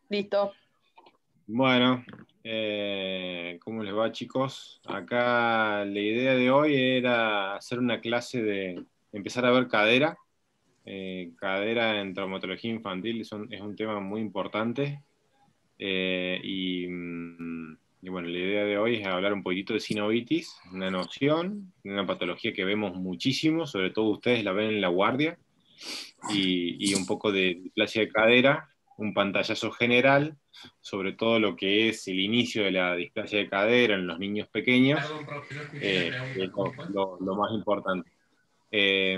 Listo. Bueno, ¿cómo les va, chicos? Acá la idea de hoy era hacer una clase de empezar a ver cadera. Cadera en traumatología infantil es un tema muy importante. Y bueno, la idea de hoy es hablar un poquito de sinovitis, una noción, una patología que vemos muchísimo, sobre todo ustedes la ven en la guardia, y un poco de displasia de cadera, un pantallazo general sobre todo lo que es el inicio de la displasia de cadera en los niños pequeños, que es lo más importante. Eh,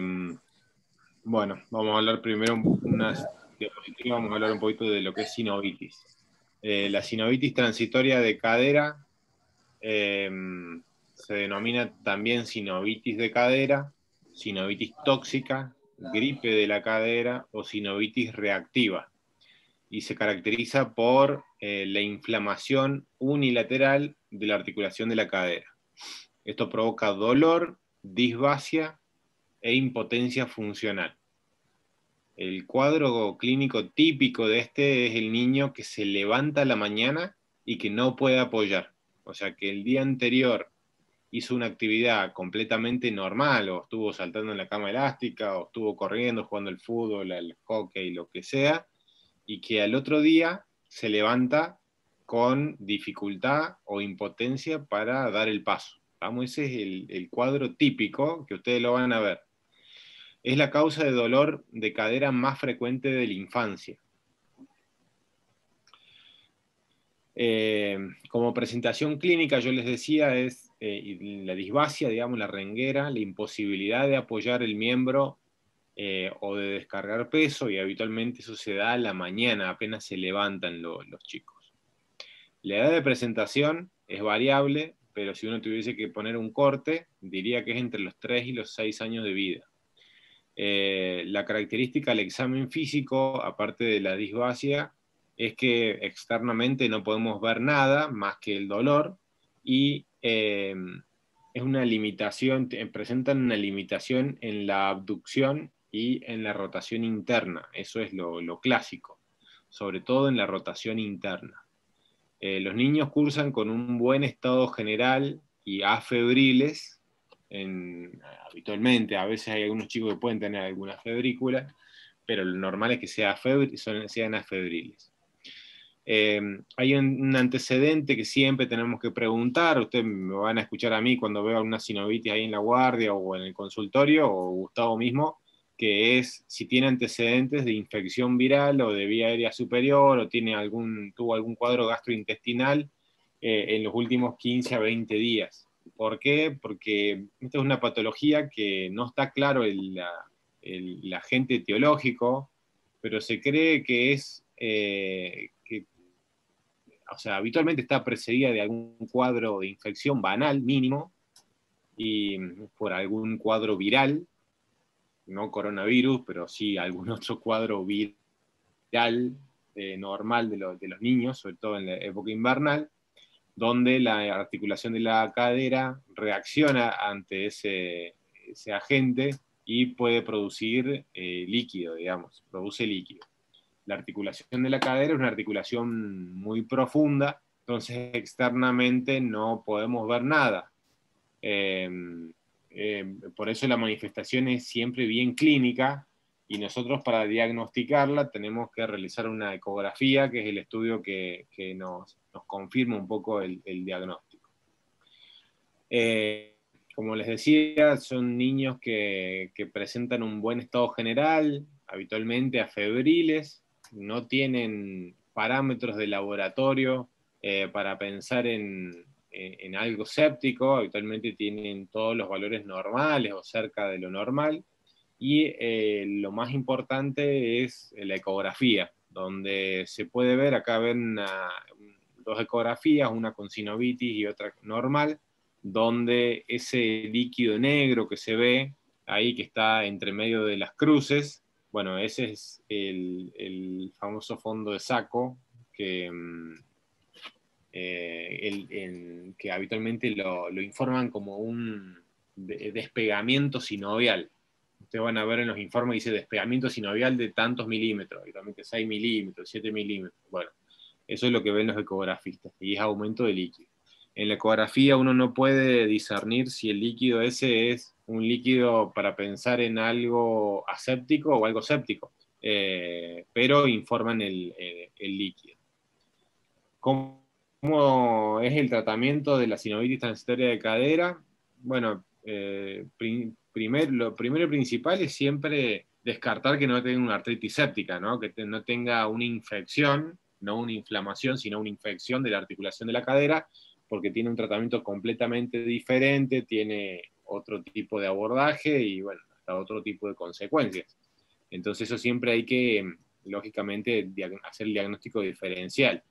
bueno, vamos a hablar primero unas diapositivas, vamos a hablar un poquito de lo que es sinovitis. La sinovitis transitoria de cadera eh, se denomina también sinovitis de cadera, sinovitis tóxica, gripe de la cadera o sinovitis reactiva. Y se caracteriza por la inflamación unilateral de la articulación de la cadera. Esto provoca dolor, disbasia e impotencia funcional. El cuadro clínico típico de este es el niño que se levanta a la mañana y que no puede apoyar. O sea, que el día anterior hizo una actividad completamente normal, o estuvo saltando en la cama elástica, o estuvo corriendo, jugando el fútbol, el hockey, lo que sea, y que al otro día se levanta con dificultad o impotencia para dar el paso. Vamos, ese es el cuadro típico que ustedes lo van a ver. Es la causa de dolor de cadera más frecuente de la infancia. Como presentación clínica, yo les decía, es la disbasia, digamos, la renguera, la imposibilidad de apoyar el miembro o de descargar peso, y habitualmente eso se da a la mañana, apenas se levantan los chicos. La edad de presentación es variable, pero si uno tuviese que poner un corte, diría que es entre los 3 y los 6 años de vida. La característica del examen físico, aparte de la disbasia, es que externamente no podemos ver nada más que el dolor, y es una limitación, presentan una limitación en la abducción y en la rotación interna. Eso es lo clásico, sobre todo en la rotación interna. Los niños cursan con un buen estado general y afebriles, habitualmente. A veces hay algunos chicos que pueden tener alguna febrícula, pero lo normal es que sean afebriles. Hay un antecedente que siempre tenemos que preguntar. Ustedes me van a escuchar a mí cuando veo alguna sinovitis ahí en la guardia o en el consultorio, o Gustavo mismo, que es si tiene antecedentes de infección viral o de vía aérea superior, o tuvo algún cuadro gastrointestinal en los últimos 15 a 20 días. ¿Por qué? Porque esta es una patología que no está claro el agente etiológico, pero se cree que es, o sea, habitualmente está precedida de algún cuadro de infección banal mínimo, y por algún cuadro viral, no coronavirus, pero sí algún otro cuadro viral normal de los niños, sobre todo en la época invernal, donde la articulación de la cadera reacciona ante ese agente y puede producir líquido, digamos, produce líquido. La articulación de la cadera es una articulación muy profunda, entonces externamente no podemos ver nada. Eh, por eso la manifestación es siempre bien clínica, y nosotros para diagnosticarla tenemos que realizar una ecografía, que es el estudio que nos confirma un poco el diagnóstico. Como les decía, son niños que presentan un buen estado general, habitualmente afebriles, no tienen parámetros de laboratorio para pensar en algo séptico, habitualmente tienen todos los valores normales o cerca de lo normal, y lo más importante es la ecografía, donde se puede ver, acá ven dos ecografías, una con sinovitis y otra normal, donde ese líquido negro que se ve ahí, que está entre medio de las cruces, bueno, ese es el famoso fondo de saco que, que habitualmente lo informan como un despegamiento sinovial. Ustedes van a ver en los informes, dice despegamiento sinovial de tantos milímetros, habitualmente 6 milímetros, 7 milímetros. Bueno, Eso es lo que ven los ecografistas, y es aumento de líquido. En la ecografía uno no puede discernir si el líquido ese es un líquido para pensar en algo aséptico o algo séptico, pero informan el líquido. ¿Cómo es el tratamiento de la sinovitis transitoria de cadera? Bueno, lo primero y principal es siempre descartar que no tenga una artritis séptica, ¿no? Que no tenga una infección, no una inflamación, sino una infección de la articulación de la cadera, porque tiene un tratamiento completamente diferente, tiene otro tipo de abordaje y, bueno, hasta otro tipo de consecuencias. Entonces eso siempre hay que, lógicamente, hacer el diagnóstico diferencial.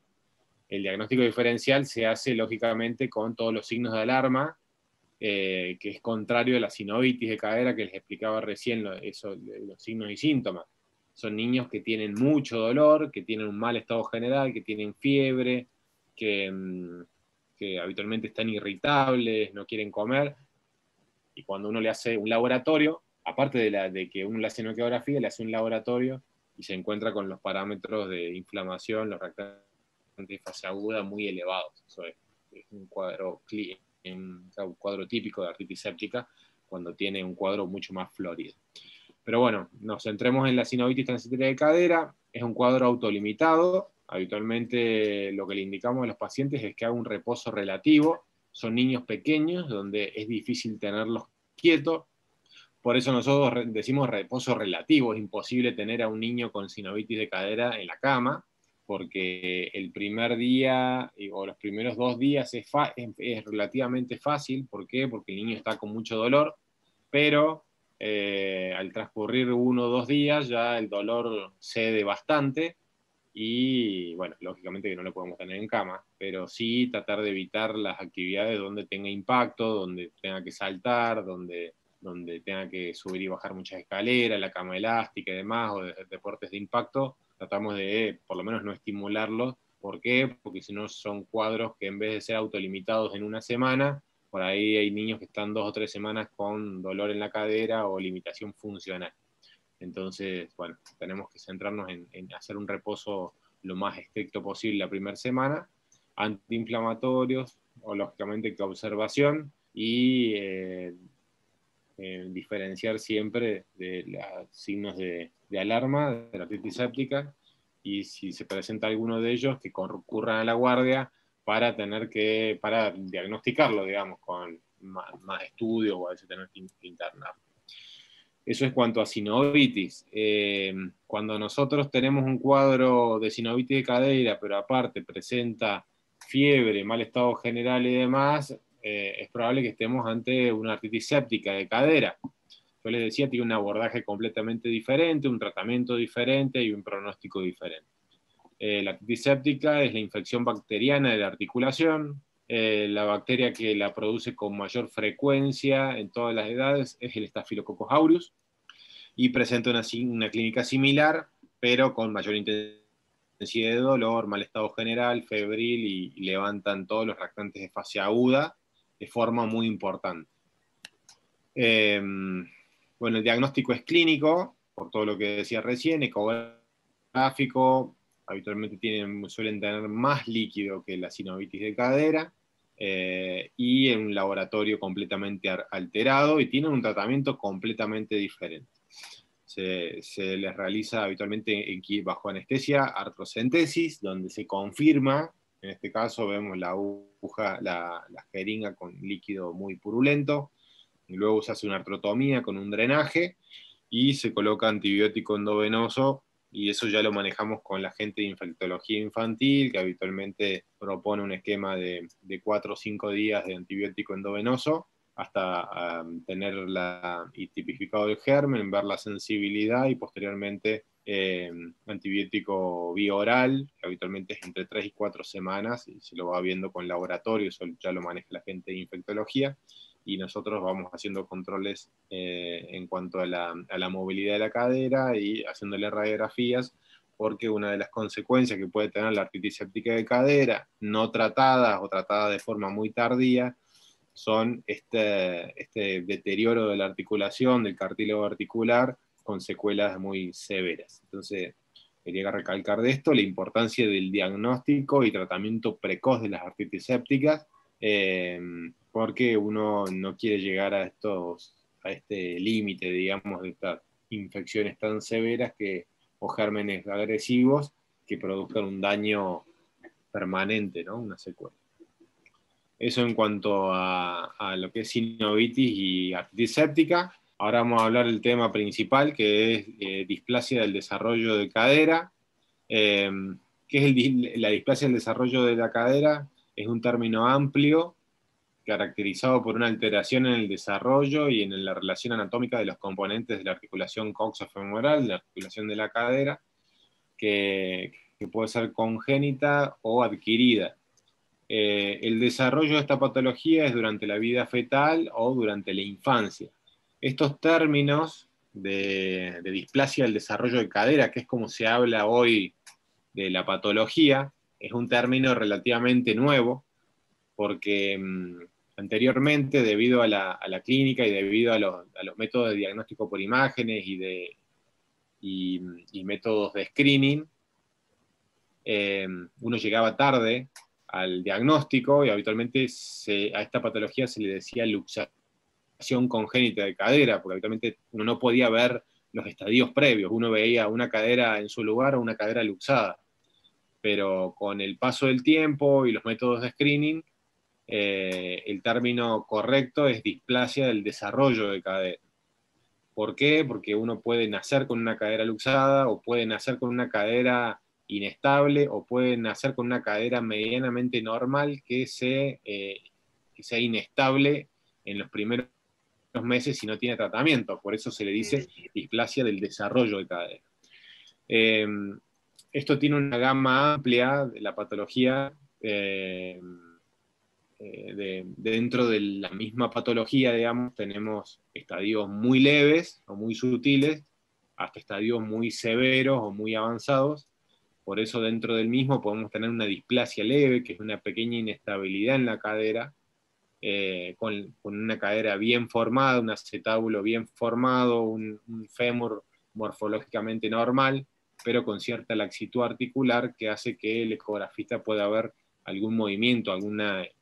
El diagnóstico diferencial se hace, lógicamente, con todos los signos de alarma, que es contrario a la sinovitis de cadera que les explicaba recién, los signos y síntomas. Son niños que tienen mucho dolor, que tienen un mal estado general, que tienen fiebre, que habitualmente están irritables, no quieren comer, y cuando uno le hace un laboratorio, aparte de que uno le hace una ecografía, le hace un laboratorio y se encuentra con los parámetros de inflamación, los reactantes de fase aguda muy elevados. Eso es un cuadro típico de artritis séptica, cuando tiene un cuadro mucho más florido. Pero bueno, nos centremos en la sinovitis transitoria de cadera. Es un cuadro autolimitado. Habitualmente lo que le indicamos a los pacientes es que haga un reposo relativo. Son niños pequeños donde es difícil tenerlos quietos. Por eso nosotros decimos reposo relativo. Es imposible tener a un niño con sinovitis de cadera en la cama, porque el primer día o los primeros 2 días es relativamente fácil. ¿Por qué? Porque el niño está con mucho dolor, pero al transcurrir 1 o 2 días ya el dolor cede bastante y, bueno, lógicamente que no lo podemos tener en cama, pero sí tratar de evitar las actividades donde tenga impacto, donde tenga que saltar, donde tenga que subir y bajar muchas escaleras, la cama elástica y demás, o deportes de impacto. Tratamos de por lo menos no estimularlos. ¿Por qué? Porque si no son cuadros que en vez de ser autolimitados en una semana, por ahí hay niños que están 2 o 3 semanas con dolor en la cadera o limitación funcional. Entonces, bueno, tenemos que centrarnos en hacer un reposo lo más estricto posible la primera semana, antiinflamatorios, o lógicamente que observación, y diferenciar siempre de los signos de alarma de la artritis séptica, y si se presenta alguno de ellos, que concurran a la guardia para diagnosticarlo, digamos, con más estudios, o a veces tener que internar. Eso es cuanto a sinovitis. Cuando nosotros tenemos un cuadro de sinovitis de cadera, pero aparte presenta fiebre, mal estado general y demás, es probable que estemos ante una artritis séptica de cadera. Yo les decía, tiene un abordaje completamente diferente, un tratamiento diferente y un pronóstico diferente. La artritis séptica es la infección bacteriana de la articulación. La bacteria que la produce con mayor frecuencia en todas las edades es el Staphylococcus aureus, y presenta una clínica similar, pero con mayor intensidad de dolor, mal estado general, febril, y levantan todos los reactantes de fase aguda de forma muy importante. Bueno, el diagnóstico es clínico, por todo lo que decía recién, ecográfico. Habitualmente suelen tener más líquido que la sinovitis de cadera, y en un laboratorio completamente alterado, y tienen un tratamiento completamente diferente. Se les realiza habitualmente bajo anestesia artrocentesis, donde se confirma, en este caso vemos la aguja, la jeringa con líquido muy purulento, y luego se hace una artrotomía con un drenaje y se coloca antibiótico endovenoso, y eso ya lo manejamos con la gente de infectología infantil, que habitualmente propone un esquema de 4 o 5 días de antibiótico endovenoso hasta tener tipificado el germen, ver la sensibilidad, y posteriormente antibiótico vía oral, que habitualmente es entre 3 y 4 semanas, y se lo va viendo con laboratorio, eso ya lo maneja la gente de infectología, y nosotros vamos haciendo controles en cuanto a la movilidad de la cadera y haciéndole radiografías, porque una de las consecuencias que puede tener la artritis séptica de cadera, no tratadas o tratadas de forma muy tardía, son este deterioro de la articulación, del cartílago articular, con secuelas muy severas. Entonces, quería recalcar de esto, la importancia del diagnóstico y tratamiento precoz de las artritis sépticas, porque uno no quiere llegar a este límite, digamos, de estas infecciones tan severas o gérmenes agresivos que produzcan un daño permanente, ¿no? Una secuela. Eso en cuanto a lo que es sinovitis y artritis séptica. Ahora vamos a hablar del tema principal, que es displasia del desarrollo de cadera. ¿Qué es la displasia del desarrollo de la cadera? Es un término amplio, caracterizado por una alteración en el desarrollo y en la relación anatómica de los componentes de la articulación coxofemoral, de la articulación de la cadera, que puede ser congénita o adquirida. El desarrollo de esta patología es durante la vida fetal o durante la infancia. Estos términos de displasia del desarrollo de cadera, que es como se habla hoy de la patología, es un término relativamente nuevo, porque anteriormente, debido a la clínica y debido a los métodos de diagnóstico por imágenes y métodos de screening, uno llegaba tarde al diagnóstico y habitualmente a esta patología se le decía luxación congénita de cadera, porque habitualmente uno no podía ver los estadios previos, uno veía una cadera en su lugar o una cadera luxada, pero con el paso del tiempo y los métodos de screening, el término correcto es displasia del desarrollo de cadera. ¿Por qué? Porque uno puede nacer con una cadera luxada, o puede nacer con una cadera inestable, o puede nacer con una cadera medianamente normal que sea inestable en los primeros meses si no tiene tratamiento. Por eso se le dice displasia del desarrollo de cadera. Esto tiene una gama amplia de la patología. Dentro de la misma patología, digamos, tenemos estadios muy leves o muy sutiles, hasta estadios muy severos o muy avanzados. Por eso dentro del mismo podemos tener una displasia leve, que es una pequeña inestabilidad en la cadera, con una cadera bien formada, un acetábulo bien formado, un fémur morfológicamente normal, pero con cierta laxitud articular que hace que el ecografista pueda ver algún movimiento,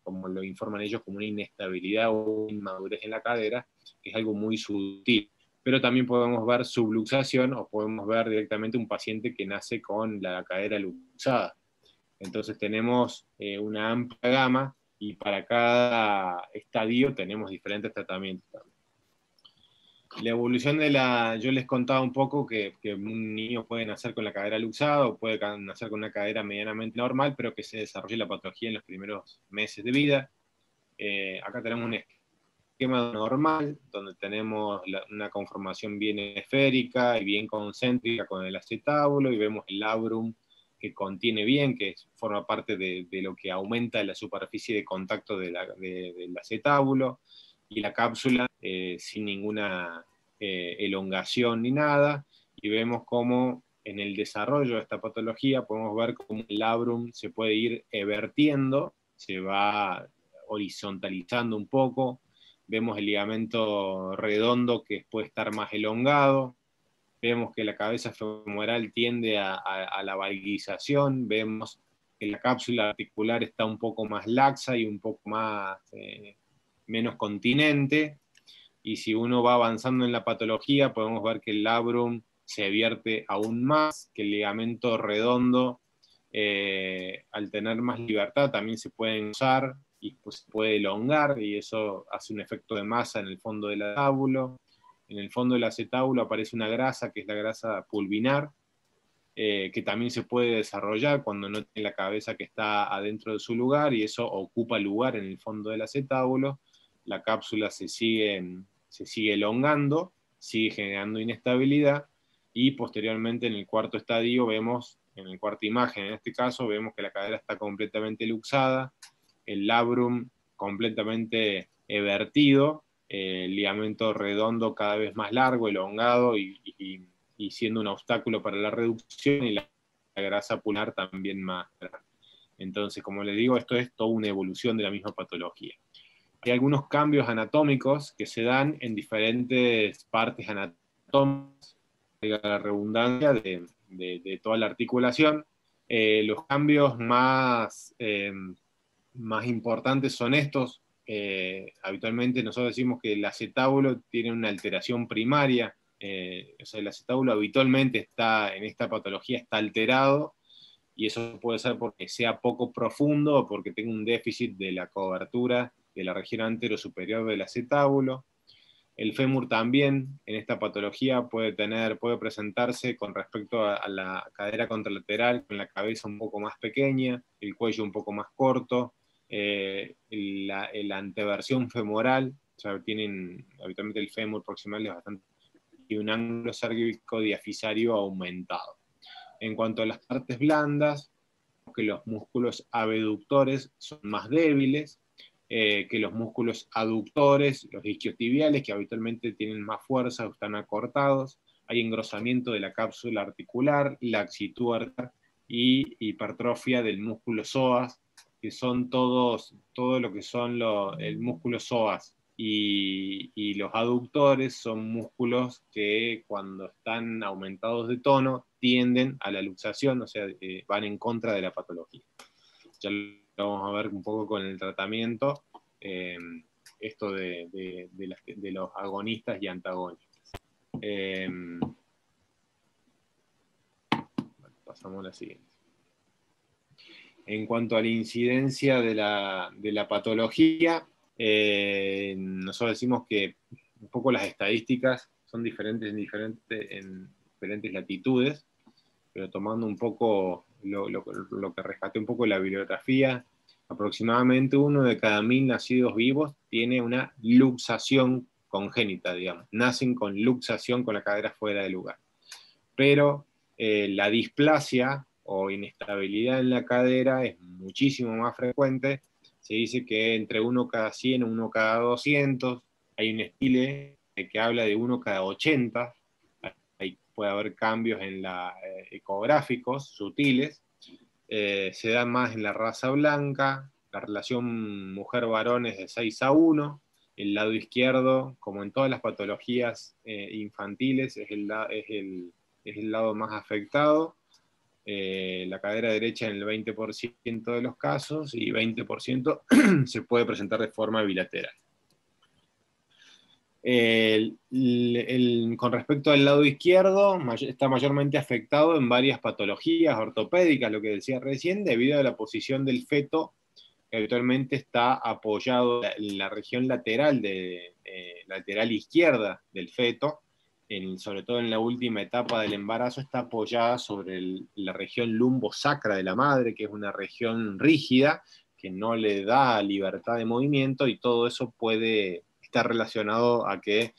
como lo informan ellos, como una inestabilidad o inmadurez en la cadera, que es algo muy sutil. Pero también podemos ver subluxación, o podemos ver directamente un paciente que nace con la cadera luxada. Entonces tenemos una amplia gama, y para cada estadio tenemos diferentes tratamientos también. La evolución yo les contaba un poco que un niño puede nacer con la cadera luxada o puede nacer con una cadera medianamente normal, pero que se desarrolle la patología en los primeros meses de vida. Acá tenemos un esquema normal, donde tenemos una conformación bien esférica y bien concéntrica con el acetábulo, y vemos el labrum que contiene bien, que forma parte de lo que aumenta la superficie de contacto del acetábulo, y la cápsula sin ninguna elongación ni nada, y vemos cómo en el desarrollo de esta patología podemos ver cómo el labrum se puede ir evertiendo, se va horizontalizando un poco, vemos el ligamento redondo que puede estar más elongado, vemos que la cabeza femoral tiende a la valguización, vemos que la cápsula articular está un poco más laxa y un poco menos continente, y si uno va avanzando en la patología podemos ver que el labrum se vierte aún más, que el ligamento redondo, al tener más libertad, también se pueden usar y pues se puede elongar, y eso hace un efecto de masa en el fondo del acetábulo. En el fondo del acetábulo aparece una grasa, que es la grasa pulvinar, que también se puede desarrollar cuando no tiene la cabeza que está adentro de su lugar, y eso ocupa lugar en el fondo del acetábulo. La cápsula se sigue elongando, sigue generando inestabilidad, y posteriormente en el cuarto estadio vemos, en el cuarta imagen en este caso, vemos que la cadera está completamente luxada, el labrum completamente evertido, el ligamento redondo cada vez más largo, elongado y siendo un obstáculo para la reducción, y la grasa pulmonar también más grande. Entonces, como les digo, esto es toda una evolución de la misma patología. Hay algunos cambios anatómicos que se dan en diferentes partes anatómicas, la redundancia, de toda la articulación. Los cambios más importantes son estos. Habitualmente nosotros decimos que el acetábulo tiene una alteración primaria, o sea, el acetábulo habitualmente está, en esta patología está alterado, y eso puede ser porque sea poco profundo o porque tenga un déficit de la cobertura de la región anterosuperior del acetábulo. El fémur también en esta patología puede presentarse con respecto a la cadera contralateral, con la cabeza un poco más pequeña, el cuello un poco más corto, la anteversión femoral, o sea, tienen habitualmente el fémur proximal es bastante, y un ángulo cérvico diafisario aumentado. En cuanto a las partes blandas, que los músculos abductores son más débiles, que los músculos aductores, los isquiotibiales, que habitualmente tienen más fuerza o están acortados. Hay engrosamiento de la cápsula articular, laxitud articular y hipertrofia del músculo psoas, que son todo lo que son el músculo psoas. Y los aductores son músculos que cuando están aumentados de tono tienden a la luxación, o sea, van en contra de la patología. Ya lo vamos a ver un poco con el tratamiento, esto de los agonistas y antagonistas. Pasamos a la siguiente. En cuanto a la incidencia de la patología, nosotros decimos que un poco las estadísticas son diferentes en diferentes latitudes, pero tomando un poco lo que rescaté un poco de la bibliografía, aproximadamente 1 de cada 1000 nacidos vivos tiene una luxación congénita, digamos. Nacen con luxación, con la cadera fuera de lugar. Pero la displasia o inestabilidad en la cadera es muchísimo más frecuente. Se dice que entre 1 cada 100 o 1 cada 200. Hay un estilo que habla de 1 cada 80. Ahí puede haber cambios en ecográficos sutiles. Se da más en la raza blanca. La relación mujer-varón es de 6:1. El lado izquierdo, como en todas las patologías infantiles, es el lado más afectado. La cadera derecha en el 20% de los casos, y 20% se puede presentar de forma bilateral. Con respecto al lado izquierdo, está mayormente afectado en varias patologías ortopédicas, lo que decía recién, debido a la posición del feto, que habitualmente está apoyado en la región lateral, lateral izquierda del feto, sobre todo en la última etapa del embarazo, está apoyada sobre la región lumbosacra de la madre, que es una región rígida, que no le da libertad de movimiento, y todo eso puede estar relacionado a que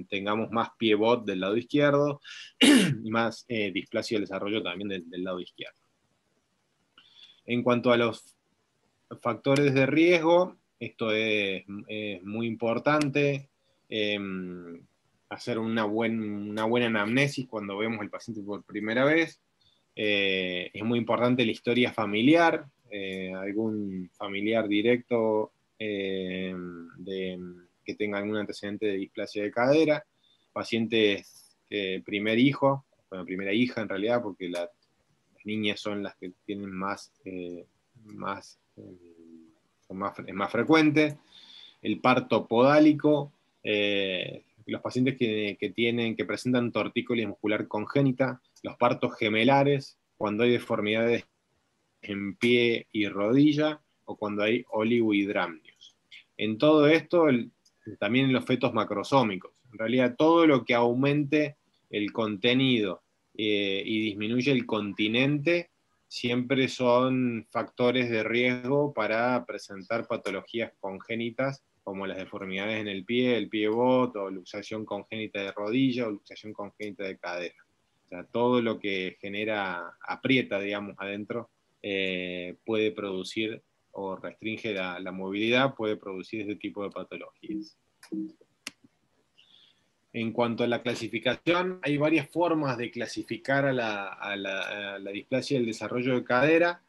tengamos más pivot del lado izquierdo y más displasia del desarrollo también del lado izquierdo. En cuanto a los factores de riesgo, esto es muy importante, hacer una buena anamnesis cuando vemos al paciente por primera vez. Es muy importante la historia familiar, algún familiar directo que tenga algún antecedente de displasia de cadera, pacientes primer hijo, bueno, primera hija en realidad, porque las niñas son las que tienen es más frecuente. El parto podálico, los pacientes que presentan tortícolis muscular congénita, los partos gemelares, cuando hay deformidades en pie y rodilla, o cuando hay oligohidramnios. En todo esto, también en los fetos macrosómicos. En realidad, todo lo que aumente el contenido y disminuye el continente, siempre son factores de riesgo para presentar patologías congénitas, como las deformidades en el pie-bot, o luxación congénita de rodilla, o luxación congénita de cadera. O sea, todo lo que aprieta, digamos, adentro, puede producir o restringe la movilidad, puede producir este tipo de patologías. En cuanto a la clasificación, hay varias formas de clasificar a la displasia del desarrollo de cadera.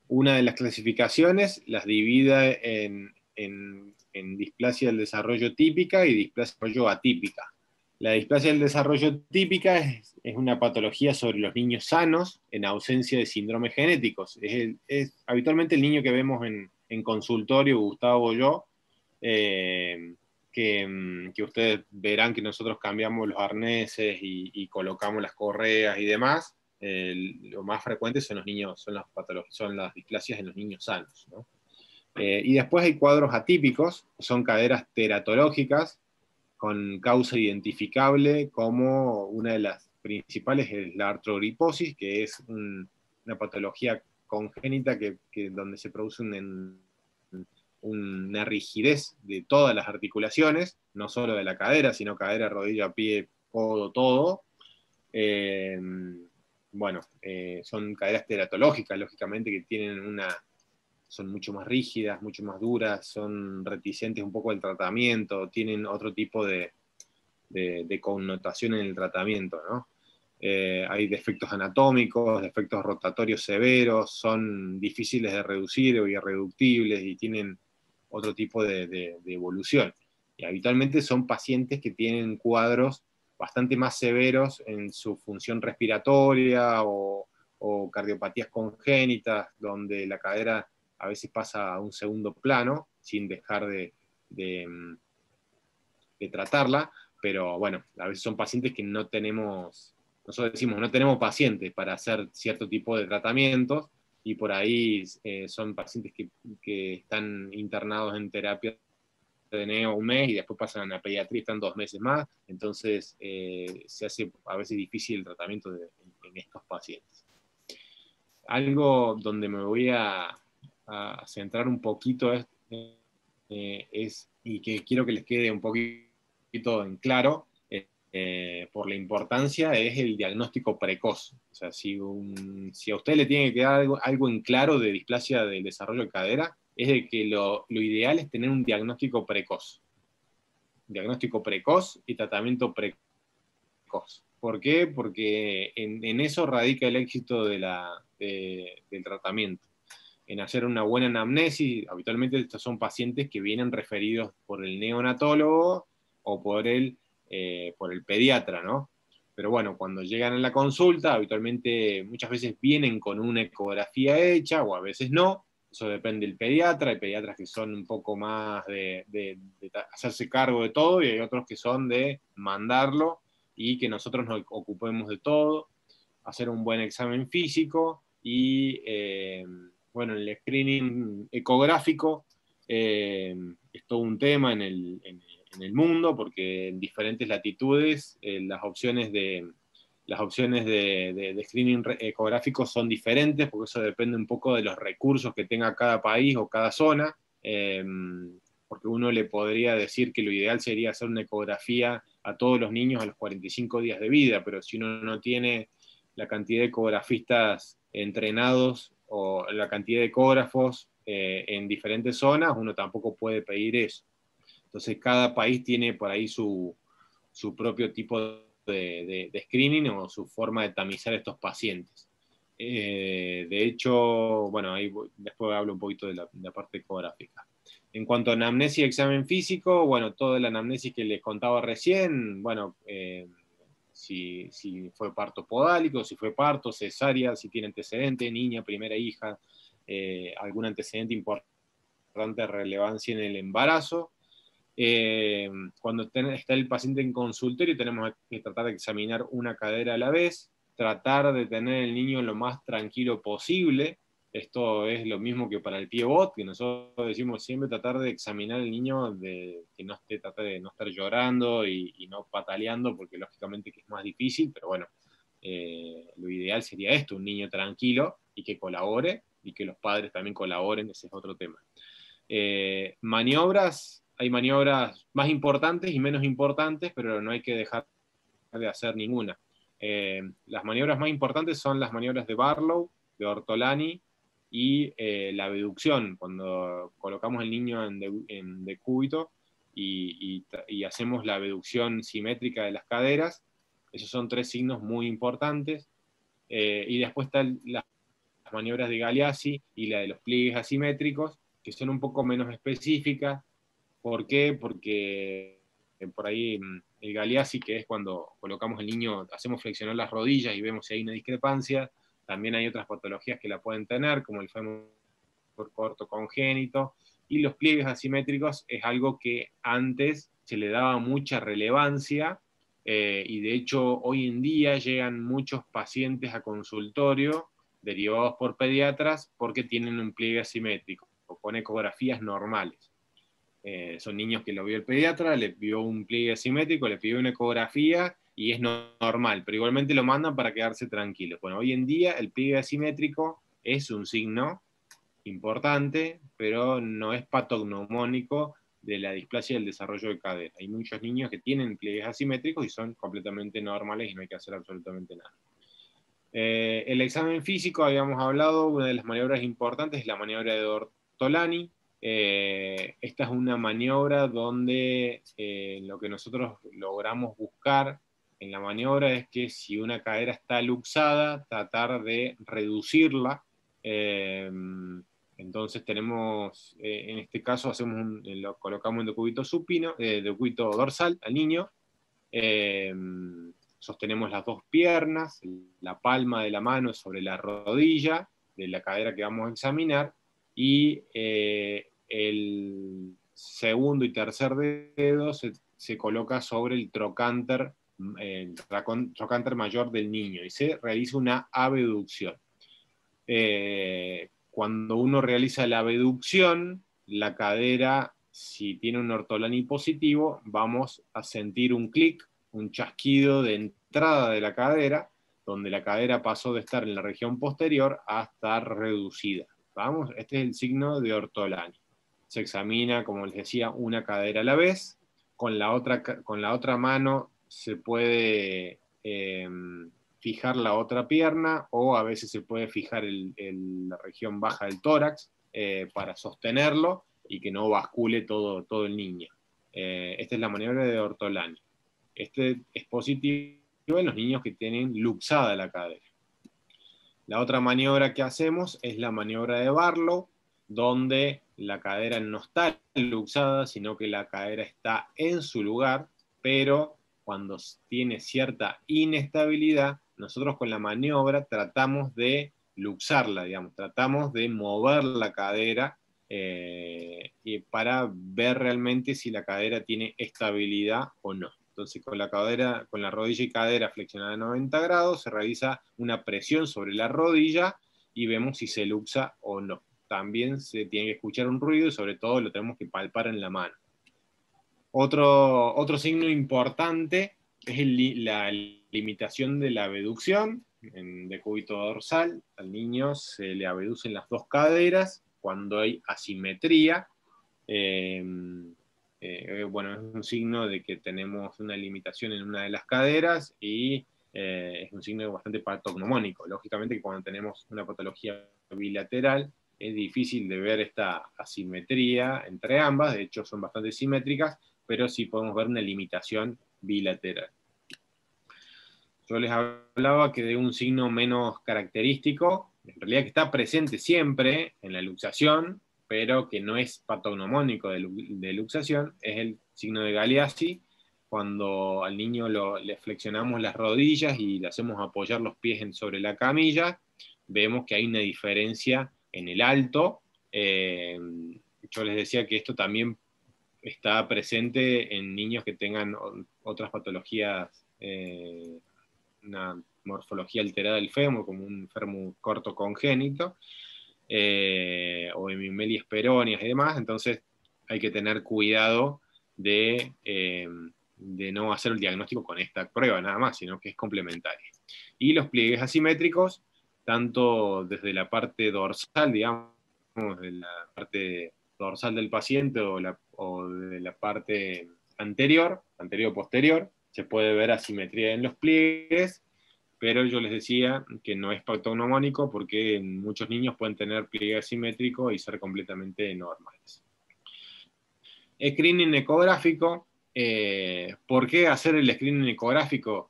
Una de las clasificaciones las divide en displasia del desarrollo típica y displasia del desarrollo atípica. La displasia del desarrollo típica es una patología sobre los niños sanos en ausencia de síndromes genéticos. Habitualmente el niño que vemos en consultorio, Gustavo o yo, que ustedes verán que nosotros cambiamos los arneses y colocamos las correas y demás, lo más frecuente son los niños, son las displasias en los niños sanos, ¿no? Y después hay cuadros atípicos, son caderas teratológicas, con causa identificable como una de las principales es la artrogriposis, que es una patología congénita donde se produce una rigidez de todas las articulaciones, no solo de la cadera, sino cadera, rodilla, pie, codo, todo. Eh, bueno, son caderas teratológicas, lógicamente, que tienen son mucho más rígidas, mucho más duras, son reticentes un poco al tratamiento, tienen otro tipo de connotación en el tratamiento, ¿no? Hay defectos anatómicos, defectos rotatorios severos, son difíciles de reducir o irreductibles y tienen otro tipo de evolución. Y habitualmente son pacientes que tienen cuadros bastante más severos en su función respiratoria o cardiopatías congénitas, donde la cadera a veces pasa a un segundo plano sin dejar de tratarla, pero bueno, a veces son pacientes que nosotros decimos, no tenemos pacientes para hacer cierto tipo de tratamientos, y por ahí son pacientes que están internados en terapia de neo un mes y después pasan a la pediatría y están 2 meses más, entonces se hace a veces difícil el tratamiento en estos pacientes. Algo donde me voy a centrar un poquito y que quiero que les quede un poquito en claro, por la importancia, es el diagnóstico precoz. O sea, si a usted le tiene que dar algo en claro de displasia del desarrollo de cadera, es de que lo ideal es tener un diagnóstico precoz. Diagnóstico precoz y tratamiento precoz. ¿Por qué? Porque en eso radica el éxito del tratamiento, en hacer una buena anamnesis. Habitualmente estos son pacientes que vienen referidos por el neonatólogo o por el pediatra, ¿no? Pero bueno, cuando llegan a la consulta, habitualmente muchas veces vienen con una ecografía hecha o a veces no. Eso depende del pediatra. Hay pediatras que son un poco más de hacerse cargo de todo, y hay otros que son de mandarlo y que nosotros nos ocupemos de todo, hacer un buen examen físico y, bueno, el screening ecográfico es todo un tema en el mundo, porque en diferentes latitudes las opciones de screening ecográfico son diferentes, porque eso depende un poco de los recursos que tenga cada país o cada zona, porque uno le podría decir que lo ideal sería hacer una ecografía a todos los niños a los 45 días de vida, pero si uno no tiene la cantidad de ecografistas entrenados o la cantidad de ecógrafos en diferentes zonas, uno tampoco puede pedir eso. Entonces cada país tiene por ahí su propio tipo de screening o su forma de tamizar estos pacientes. De hecho, bueno, ahí después hablo un poquito de la parte ecográfica. En cuanto a anamnesis y examen físico, bueno, toda la anamnesis que les contaba recién, bueno, si fue parto podálico, si fue parto, cesárea, si tiene antecedente, niña, primera hija, algún antecedente importante de relevancia en el embarazo. Cuando está el paciente en consultorio, tenemos que tratar de examinar una cadera a la vez, tratar de tener el niño lo más tranquilo posible. Esto es lo mismo que para el pie-bot, que nosotros decimos siempre, tratar de examinar al niño, que no trate de no estar llorando y no pataleando, porque lógicamente que es más difícil, pero bueno, lo ideal sería esto, un niño tranquilo y que colabore, y que los padres también colaboren, ese es otro tema. Hay maniobras más importantes y menos importantes, pero no hay que dejar de hacer ninguna. Las maniobras más importantes son las maniobras de Barlow, de Ortolani y la abducción, cuando colocamos el niño en decúbito y hacemos la abducción simétrica de las caderas. Esos son 3 signos muy importantes. Y después están las maniobras de Galeazzi y la de los pliegues asimétricos, que son un poco menos específicas. ¿Por qué? Porque por ahí el Galeazzi, que es cuando colocamos el niño, hacemos flexionar las rodillas y vemos si hay una discrepancia. También hay otras patologías que la pueden tener, como el fémur corto congénito, y los pliegues asimétricos es algo que antes se le daba mucha relevancia, y de hecho hoy en día llegan muchos pacientes a consultorio derivados por pediatras porque tienen un pliegue asimétrico, o con ecografías normales. Son niños que lo vio el pediatra, le vio un pliegue asimétrico, le pidió una ecografía y es normal, pero igualmente lo mandan para quedarse tranquilos. Bueno, hoy en día el pliegue asimétrico es un signo importante, pero no es patognomónico de la displasia del desarrollo de cadera. Hay muchos niños que tienen pliegues asimétricos y son completamente normales y no hay que hacer absolutamente nada. El examen físico, habíamos hablado, una de las maniobras importantes es la maniobra de Ortolani. Esta es una maniobra donde lo que nosotros logramos buscar en la maniobra es que si una cadera está luxada, tratar de reducirla. Entonces tenemos, en este caso, lo colocamos en decúbito supino, decúbito dorsal al niño. Sostenemos las dos piernas, la palma de la mano sobre la rodilla de la cadera que vamos a examinar, y el segundo y tercer dedo se coloca sobre el trocánter mayor del niño y se realiza una abducción. Cuando uno realiza la abducción, la cadera, si tiene un ortolani positivo, vamos a sentir un clic, un chasquido de entrada de la cadera, donde la cadera pasó de estar en la región posterior a estar reducida. Vamos, este es el signo de ortolani. Se examina, como les decía, una cadera a la vez. Con la otra mano se puede fijar la otra pierna, o a veces se puede fijar la región baja del tórax para sostenerlo y que no bascule todo el niño. Esta es la maniobra de Ortolani. Este es positivo en los niños que tienen luxada la cadera. La otra maniobra que hacemos es la maniobra de Barlow, donde la cadera no está luxada, sino que la cadera está en su lugar, pero cuando tiene cierta inestabilidad, nosotros con la maniobra tratamos de luxarla, digamos, tratamos de mover la cadera para ver realmente si la cadera tiene estabilidad o no. Entonces, con la rodilla y cadera flexionada a 90 grados, se realiza una presión sobre la rodilla y vemos si se luxa o no. También se tiene que escuchar un ruido y sobre todo lo tenemos que palpar en la mano. Otro signo importante es la limitación de la abducción en decúbito dorsal. Al niño se le abducen las dos caderas cuando hay asimetría. Bueno, es un signo de que tenemos una limitación en una de las caderas y es un signo bastante patognomónico. Lógicamente que cuando tenemos una patología bilateral es difícil de ver esta asimetría entre ambas, de hecho son bastante simétricas, pero sí podemos ver una limitación bilateral. Yo les hablaba que de un signo menos característico, en realidad que está presente siempre en la luxación, pero que no es patognomónico de luxación, es el signo de Galeazzi. Cuando al niño le flexionamos las rodillas y le hacemos apoyar los pies sobre la camilla, vemos que hay una diferencia en el alto. Yo les decía que esto también está presente en niños que tengan otras patologías, una morfología alterada del fémur, como un fémur corto congénito, o hemimelias peroneas y demás. Entonces hay que tener cuidado de no hacer el diagnóstico con esta prueba nada más, sino que es complementaria. Y los pliegues asimétricos, tanto desde la parte dorsal, digamos, de la parte dorsal del paciente o de la parte anterior-posterior, se puede ver asimetría en los pliegues, pero yo les decía que no es patognomónico porque muchos niños pueden tener pliegue asimétrico y ser completamente normales. Screening ecográfico. ¿Por qué hacer el screening ecográfico?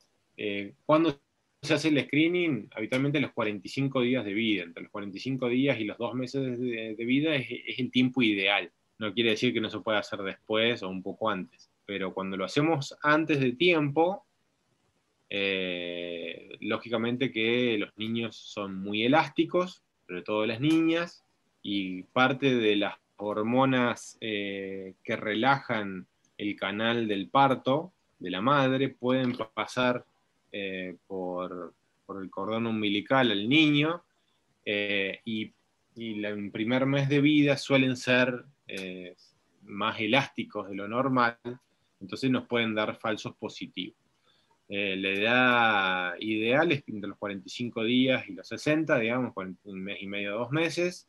¿Cuándo se hace el screening? Habitualmente a los 45 días de vida. Entre los 45 días y los 2 meses de vida es el tiempo ideal. No quiere decir que no se pueda hacer después o un poco antes. pero cuando lo hacemos antes de tiempo, lógicamente que los niños son muy elásticos, sobre todo las niñas, y parte de las hormonas que relajan el canal del parto de la madre pueden pasar por el cordón umbilical al niño, y el primer mes de vida suelen ser más elásticos de lo normal, entonces nos pueden dar falsos positivos. La edad ideal es entre los 45 días y los 60, digamos, un mes y medio, 2 meses.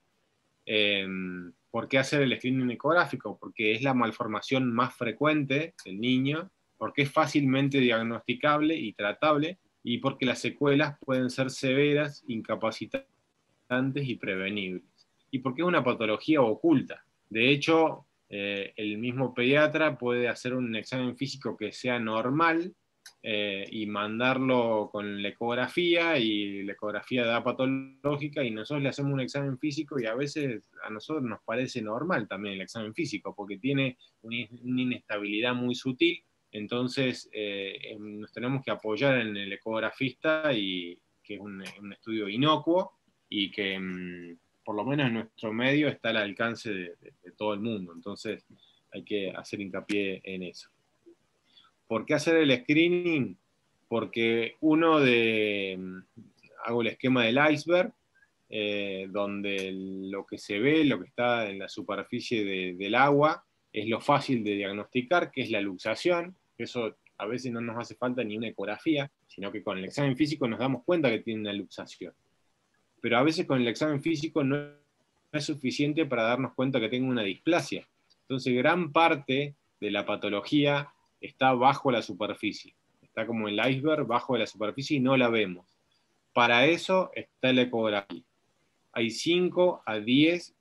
¿Por qué hacer el screening ecográfico? Porque es la malformación más frecuente del niño, porque es fácilmente diagnosticable y tratable, y porque las secuelas pueden ser severas, incapacitantes y prevenibles. Y porque es una patología oculta. De hecho, el mismo pediatra puede hacer un examen físico que sea normal, y mandarlo con la ecografía, y la ecografía da patológica, y nosotros le hacemos un examen físico, y a veces a nosotros nos parece normal también el examen físico, porque tiene una inestabilidad muy sutil. Entonces nos tenemos que apoyar en el ecografista, y que es un estudio inocuo, y que por lo menos en nuestro medio está al alcance de todo el mundo. Entonces hay que hacer hincapié en eso. ¿Por qué hacer el screening? Porque hago el esquema del iceberg, donde lo que se ve, lo que está en la superficie del agua, es lo fácil de diagnosticar, que es la luxación. Eso a veces no nos hace falta ni una ecografía, sino que con el examen físico nos damos cuenta que tiene una luxación. Pero a veces con el examen físico no es suficiente para darnos cuenta que tengo una displasia. Entonces gran parte de la patología está bajo la superficie. Está como el iceberg bajo la superficie y no la vemos. Para eso está la ecografía. Hay 5 a 10,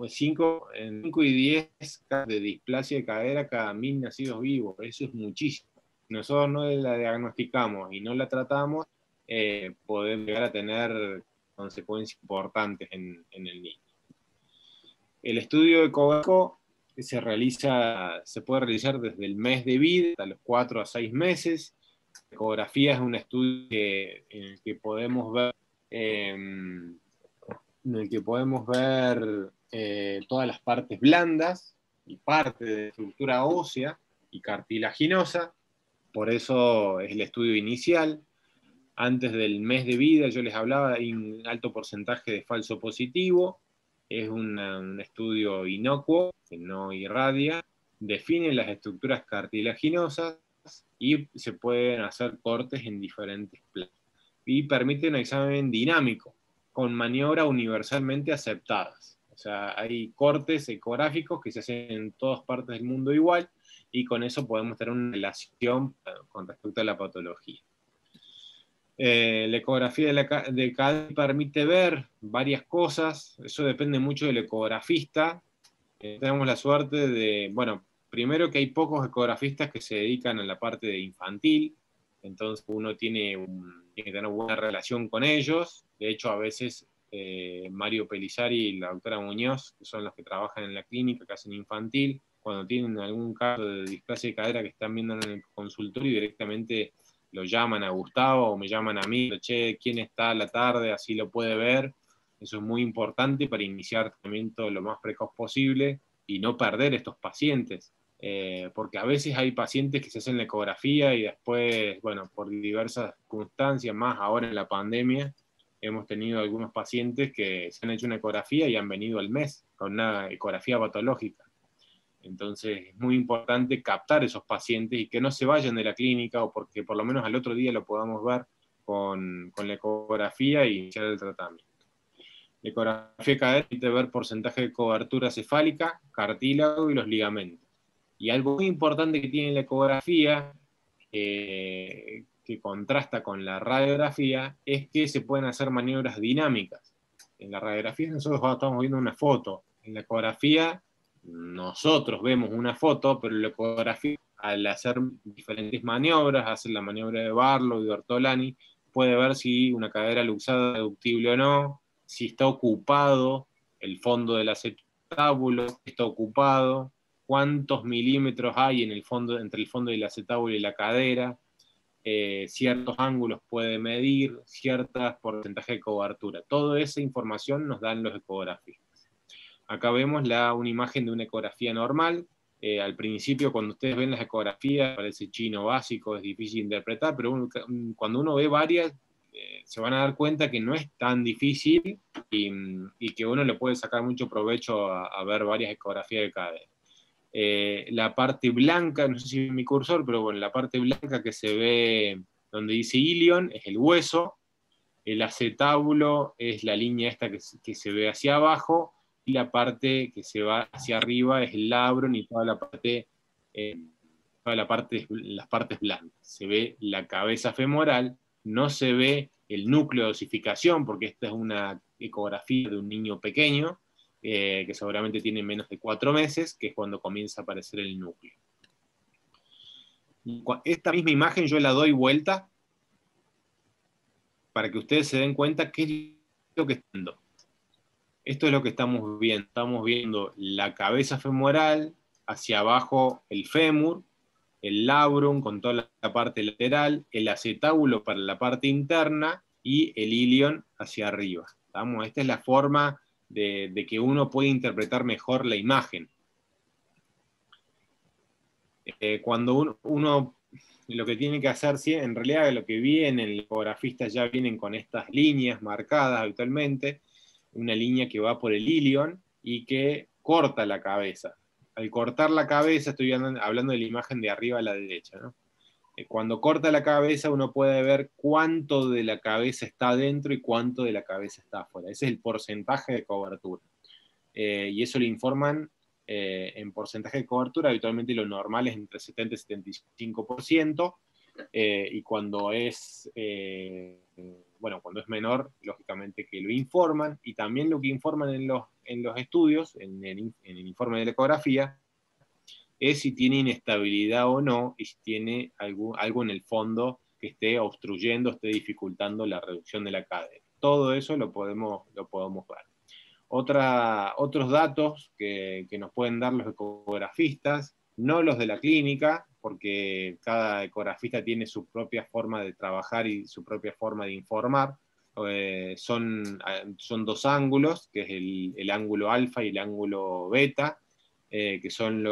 5 y 10 de displasia de cadera cada 1000 nacidos vivos. Eso es muchísimo. Nosotros no la diagnosticamos y no la tratamos, podemos llegar a tener consecuencias importantes en el niño. El estudio ecográfico se puede realizar desde el mes de vida hasta los 4 a 6 meses. La ecografía es un estudio en el que podemos ver todas las partes blandas y parte de estructura ósea y cartilaginosa. Por eso es el estudio inicial. Antes del mes de vida, yo les hablaba, hay un alto porcentaje de falso positivo. Es un estudio inocuo, que no irradia, define las estructuras cartilaginosas y se pueden hacer cortes en diferentes planos. Y permite un examen dinámico, con maniobras universalmente aceptadas. O sea, hay cortes ecográficos que se hacen en todas partes del mundo igual, y con eso podemos tener una relación con respecto a la patología. La ecografía de cadera permite ver varias cosas, eso depende mucho del ecografista. Tenemos la suerte bueno, primero que hay pocos ecografistas que se dedican a la parte de infantil, entonces uno tiene que tener buena relación con ellos. De hecho, a veces Mario Pelizari y la doctora Muñoz, que son los que trabajan en la clínica, que hacen infantil, cuando tienen algún caso de displasia de cadera que están viendo en el consultorio, directamente lo llaman a Gustavo o me llaman a mí, che, ¿quién está a la tarde? Así lo puede ver. Eso es muy importante para iniciar tratamiento lo más precoz posible y no perder estos pacientes. Porque a veces hay pacientes que se hacen la ecografía y después, bueno, por diversas circunstancias, más ahora en la pandemia, hemos tenido algunos pacientes que se han hecho una ecografía y han venido al mes con una ecografía patológica. Entonces es muy importante captar esos pacientes y que no se vayan de la clínica, o porque por lo menos al otro día lo podamos ver con la ecografía y iniciar el tratamiento. La ecografía cadera permite ver porcentaje de cobertura cefálica, cartílago y los ligamentos. Y algo muy importante que tiene la ecografía, que contrasta con la radiografía, es que se pueden hacer maniobras dinámicas. En la radiografía nosotros estamos viendo una foto. En la ecografía nosotros vemos una foto, pero la ecografía, al hacer diferentes maniobras, hacer la maniobra de Barlow y de Ortolani, puede ver si una cadera luxada es reductible o no, si está ocupado el fondo del acetábulo, está ocupado, cuántos milímetros hay en el fondo, entre el fondo del acetábulo y la cadera, ciertos ángulos puede medir, ciertos porcentajes de cobertura. Toda esa información nos dan los ecografistas. Acá vemos una imagen de una ecografía normal. Al principio, cuando ustedes ven las ecografías, parece chino básico, es difícil de interpretar, pero cuando uno ve varias, se van a dar cuenta que no es tan difícil y que uno le puede sacar mucho provecho a ver varias ecografías de cadera. La parte blanca, no sé si es mi cursor, pero bueno, la parte blanca que se ve donde dice ilion es el hueso, el acetábulo es la línea esta que se ve hacia abajo, y la parte que se va hacia arriba es el labrum y toda la parte, las partes blancas. Se ve la cabeza femoral, no se ve el núcleo de osificación, porque esta es una ecografía de un niño pequeño, que seguramente tiene menos de 4 meses, que es cuando comienza a aparecer el núcleo. Esta misma imagen yo la doy vuelta para que ustedes se den cuenta qué es lo que están viendo. Esto es lo que estamos viendo. Estamos viendo la cabeza femoral, hacia abajo el fémur, el labrum con toda la parte lateral, el acetábulo para la parte interna y el ilion hacia arriba. ¿Estamos? Esta es la forma de que uno puede interpretar mejor la imagen. Cuando uno lo que tiene que hacer, en realidad lo que viene, el ecografista ya vienen con estas líneas marcadas habitualmente, una línea que va por el ilion y que corta la cabeza. Al cortar la cabeza, estoy hablando de la imagen de arriba a la derecha, ¿no? Cuando corta la cabeza uno puede ver cuánto de la cabeza está dentro y cuánto de la cabeza está afuera. Ese es el porcentaje de cobertura. Y eso lo informan en porcentaje de cobertura. Habitualmente lo normal es entre 70 y 75%, y cuando es, cuando es menor, lógicamente que lo informan, y también lo que informan en los estudios, en el informe de la ecografía, es si tiene inestabilidad o no, y si tiene algo en el fondo que esté obstruyendo, esté dificultando la reducción de la cadera. Todo eso lo podemos ver. Otros datos que nos pueden dar los ecografistas, no los de la clínica, porque cada ecografista tiene su propia forma de trabajar y su propia forma de informar. Son 2 ángulos, que es el ángulo alfa y el ángulo beta, que son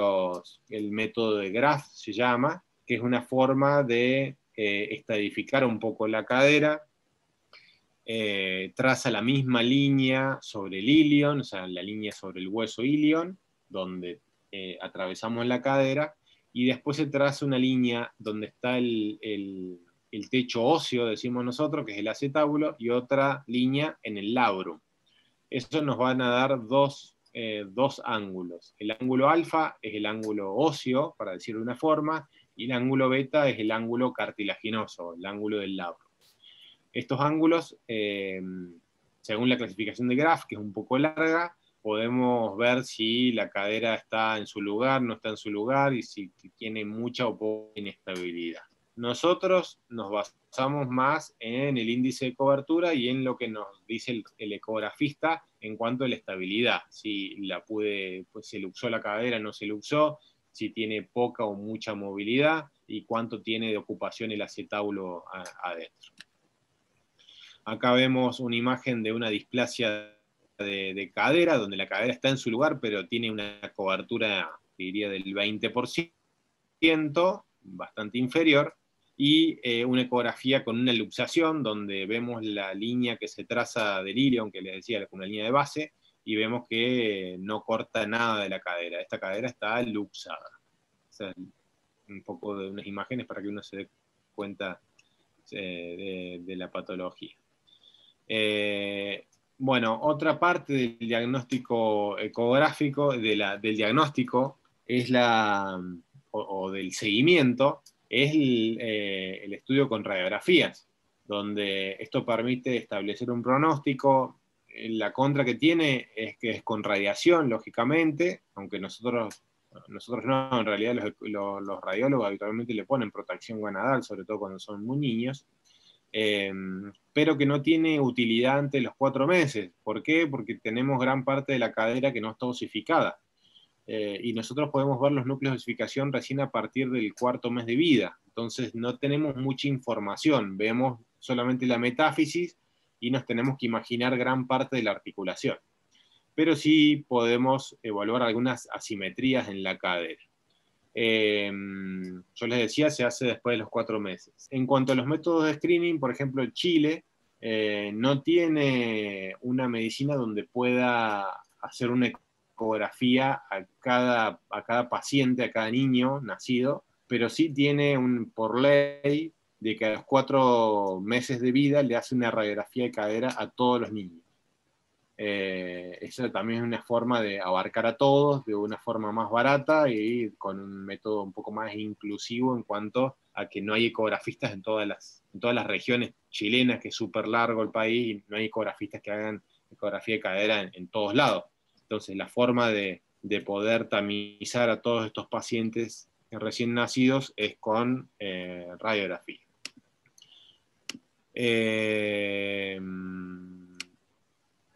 el método de Graf, se llama, que es una forma de estadificar un poco la cadera. Traza la misma línea sobre el ilion, o sea, la línea sobre el hueso ilion, donde atravesamos la cadera, y después se traza una línea donde está el techo óseo, decimos nosotros, que es el acetábulo, y otra línea en el labrum. Eso nos van a dar dos ángulos. El ángulo alfa es el ángulo óseo, para decirlo de una forma, y el ángulo beta es el ángulo cartilaginoso, el ángulo del labrum. Estos ángulos, según la clasificación de Graf, que es un poco larga, podemos ver si la cadera está en su lugar, no está en su lugar, y si tiene mucha o poca inestabilidad. Nosotros nos basamos más en el índice de cobertura y en lo que nos dice el ecografista en cuanto a la estabilidad. Si se luxó la cadera, no se luxó, si tiene poca o mucha movilidad, y cuánto tiene de ocupación el acetábulo adentro. Acá vemos una imagen de una displasia de cadera, donde la cadera está en su lugar, pero tiene una cobertura, diría, del 20%, bastante inferior, y una ecografía con una luxación, donde vemos la línea que se traza del ilion, que les decía, con una línea de base, y vemos que no corta nada de la cadera. Esta cadera está luxada. O sea, un poco de unas imágenes para que uno se dé cuenta de la patología. Otra parte del diagnóstico ecográfico, del diagnóstico, es o del seguimiento, es el estudio con radiografías, donde esto permite establecer un pronóstico. La contra que tiene es que es con radiación, lógicamente, aunque nosotros no, en realidad los radiólogos habitualmente le ponen protección guanadal, sobre todo cuando son muy niños, pero que no tiene utilidad ante los 4 meses. ¿Por qué? Porque tenemos gran parte de la cadera que no está osificada. y nosotros podemos ver los núcleos de osificación recién a partir del cuarto mes de vida. Entonces no tenemos mucha información, vemos solamente la metáfisis y nos tenemos que imaginar gran parte de la articulación. Pero sí podemos evaluar algunas asimetrías en la cadera. Yo les decía, se hace después de los 4 meses. En cuanto a los métodos de screening, por ejemplo, Chile no tiene una medicina donde pueda hacer una ecografía a cada paciente, a cada niño nacido, pero sí tiene por ley de que a los 4 meses de vida le hace una radiografía de cadera a todos los niños. Esa también es una forma de abarcar a todos de una forma más barata y con un método un poco más inclusivo en cuanto a que no hay ecografistas en todas las regiones chilenas, que es súper largo el país, y no hay ecografistas que hagan ecografía de cadera en todos lados. Entonces, la forma de poder tamizar a todos estos pacientes recién nacidos es con radiografía.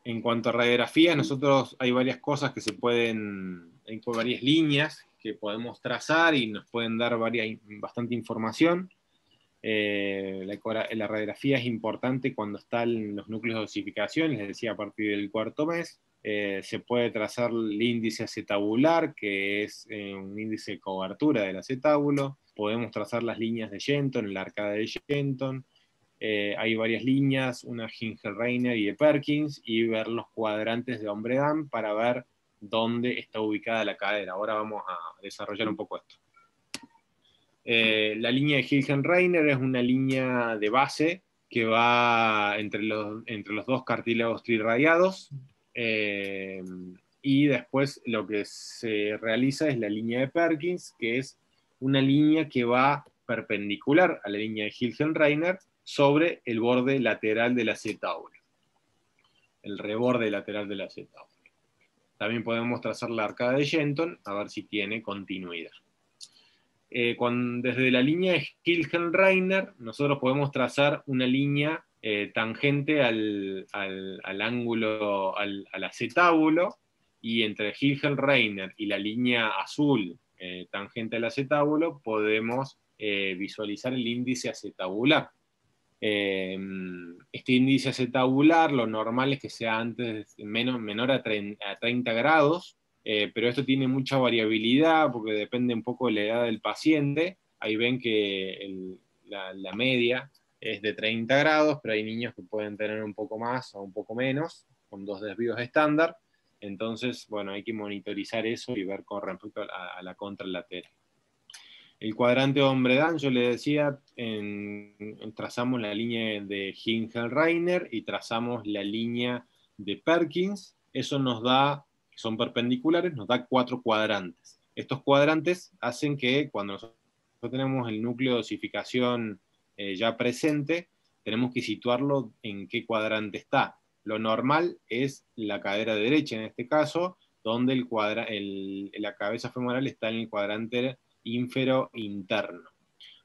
En cuanto a radiografía, nosotros hay varias cosas que hay varias líneas que podemos trazar y nos pueden dar bastante información. La radiografía es importante cuando están los núcleos de osificación, les decía, a partir del cuarto mes. Se puede trazar el índice acetabular, que es un índice de cobertura del acetábulo. Podemos trazar las líneas de Shenton, la arcada de Shenton. Hay varias líneas, una Hinkel-Reiner y de Perkins, y ver los cuadrantes de Ombré-Damm para ver dónde está ubicada la cadera. Ahora vamos a desarrollar un poco esto. La línea de Hinkel-Reiner es una línea de base que va entre los dos cartílagos trirradiados, y después lo que se realiza es la línea de Perkins, que es una línea que va perpendicular a la línea de Hinkel-Reiner sobre el borde lateral del acetábulo, el reborde lateral del acetábulo. También podemos trazar la arcada de Shenton, a ver si tiene continuidad. Desde la línea de Hinkel-Reiner, nosotros podemos trazar una línea tangente al ángulo, al acetábulo, y entre Hinkel-Reiner y la línea azul tangente al acetábulo podemos visualizar el índice acetabular. Este índice acetabular, lo normal es que sea menor a 30 grados, pero esto tiene mucha variabilidad porque depende un poco de la edad del paciente. Ahí ven que la media es de 30 grados, pero hay niños que pueden tener un poco más o un poco menos, con 2 desvíos estándar. Entonces, bueno, hay que monitorizar eso y ver con respecto a la contralateral. El cuadrante Ombré-Damm, yo le decía, trazamos la línea de Hinkel-Reiner y trazamos la línea de Perkins. Eso nos da, son perpendiculares, nos da 4 cuadrantes. Estos cuadrantes hacen que cuando nosotros tenemos el núcleo de osificación ya presente, tenemos que situarlo en qué cuadrante está. Lo normal es la cadera derecha en este caso, donde la cabeza femoral está en el cuadrante ínfero interno.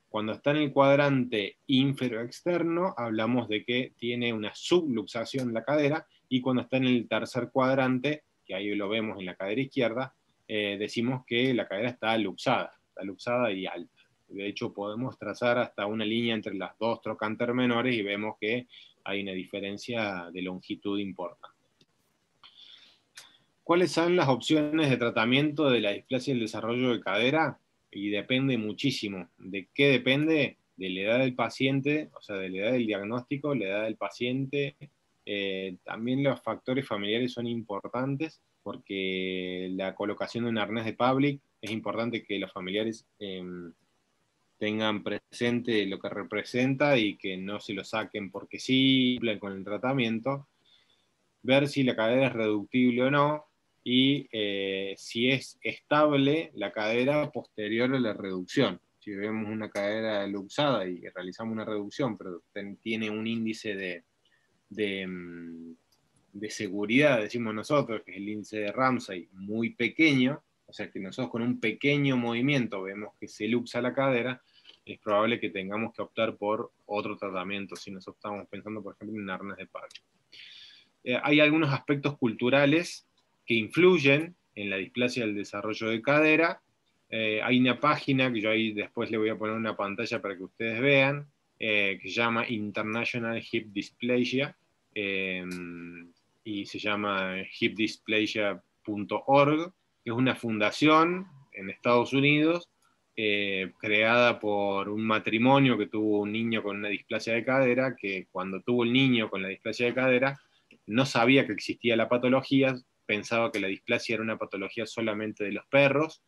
Cuando está en el cuadrante ínfero externo, hablamos de que tiene una subluxación la cadera, y cuando está en el tercer cuadrante, que ahí lo vemos en la cadera izquierda, decimos que la cadera está luxada y alta. De hecho, podemos trazar hasta una línea entre las dos trochanter menores y vemos que hay una diferencia de longitud importante. ¿Cuáles son las opciones de tratamiento de la displasia del desarrollo de cadera? Y depende muchísimo. ¿De qué depende? De la edad del paciente, o sea, de la edad del diagnóstico, la edad del paciente. También los factores familiares son importantes, porque la colocación de un arnés de Pavlik es importante que los familiares tengan presente lo que representa y que no se lo saquen porque sí, cumplan con el tratamiento. Ver si la cadera es reductible o no, y si es estable la cadera posterior a la reducción. Si vemos una cadera luxada y realizamos una reducción, pero tiene un índice de seguridad, decimos nosotros, que es el índice de Ramsay, muy pequeño, o sea que nosotros con un pequeño movimiento vemos que se luxa la cadera, es probable que tengamos que optar por otro tratamiento, si nosotros estamos pensando, por ejemplo, en arnés de Pavlik. Hay algunos aspectos culturales que influyen en la displasia del desarrollo de cadera. Hay una página que yo ahí después le voy a poner una pantalla para que ustedes vean, que se llama International Hip Dysplasia, y se llama hipdysplasia.org, que es una fundación en Estados Unidos, creada por un matrimonio que tuvo un niño con una displasia de cadera, que cuando tuvo el niño con la displasia de cadera, no sabía que existía la patología, pensaba que la displasia era una patología solamente de los perros.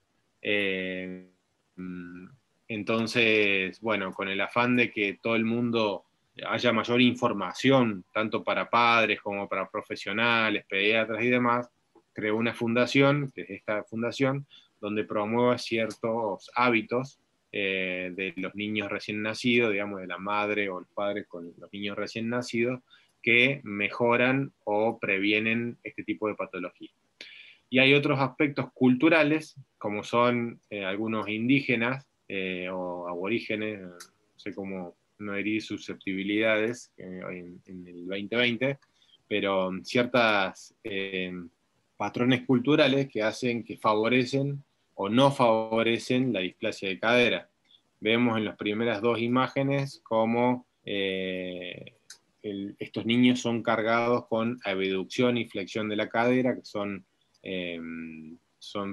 Entonces, bueno, con el afán de que todo el mundo haya mayor información, tanto para padres como para profesionales, pediatras y demás, creó una fundación, que es esta fundación, donde promueve ciertos hábitos de los niños recién nacidos, digamos, de la madre o el padre con los niños recién nacidos, que mejoran o previenen este tipo de patología. Y hay otros aspectos culturales, como son algunos indígenas o aborígenes, no sé cómo no herir susceptibilidades en el 2020, pero ciertas patrones culturales que hacen que favorecen o no favorecen la displasia de cadera. Vemos en las primeras dos imágenes cómo estos niños son cargados con abducción y flexión de la cadera, que son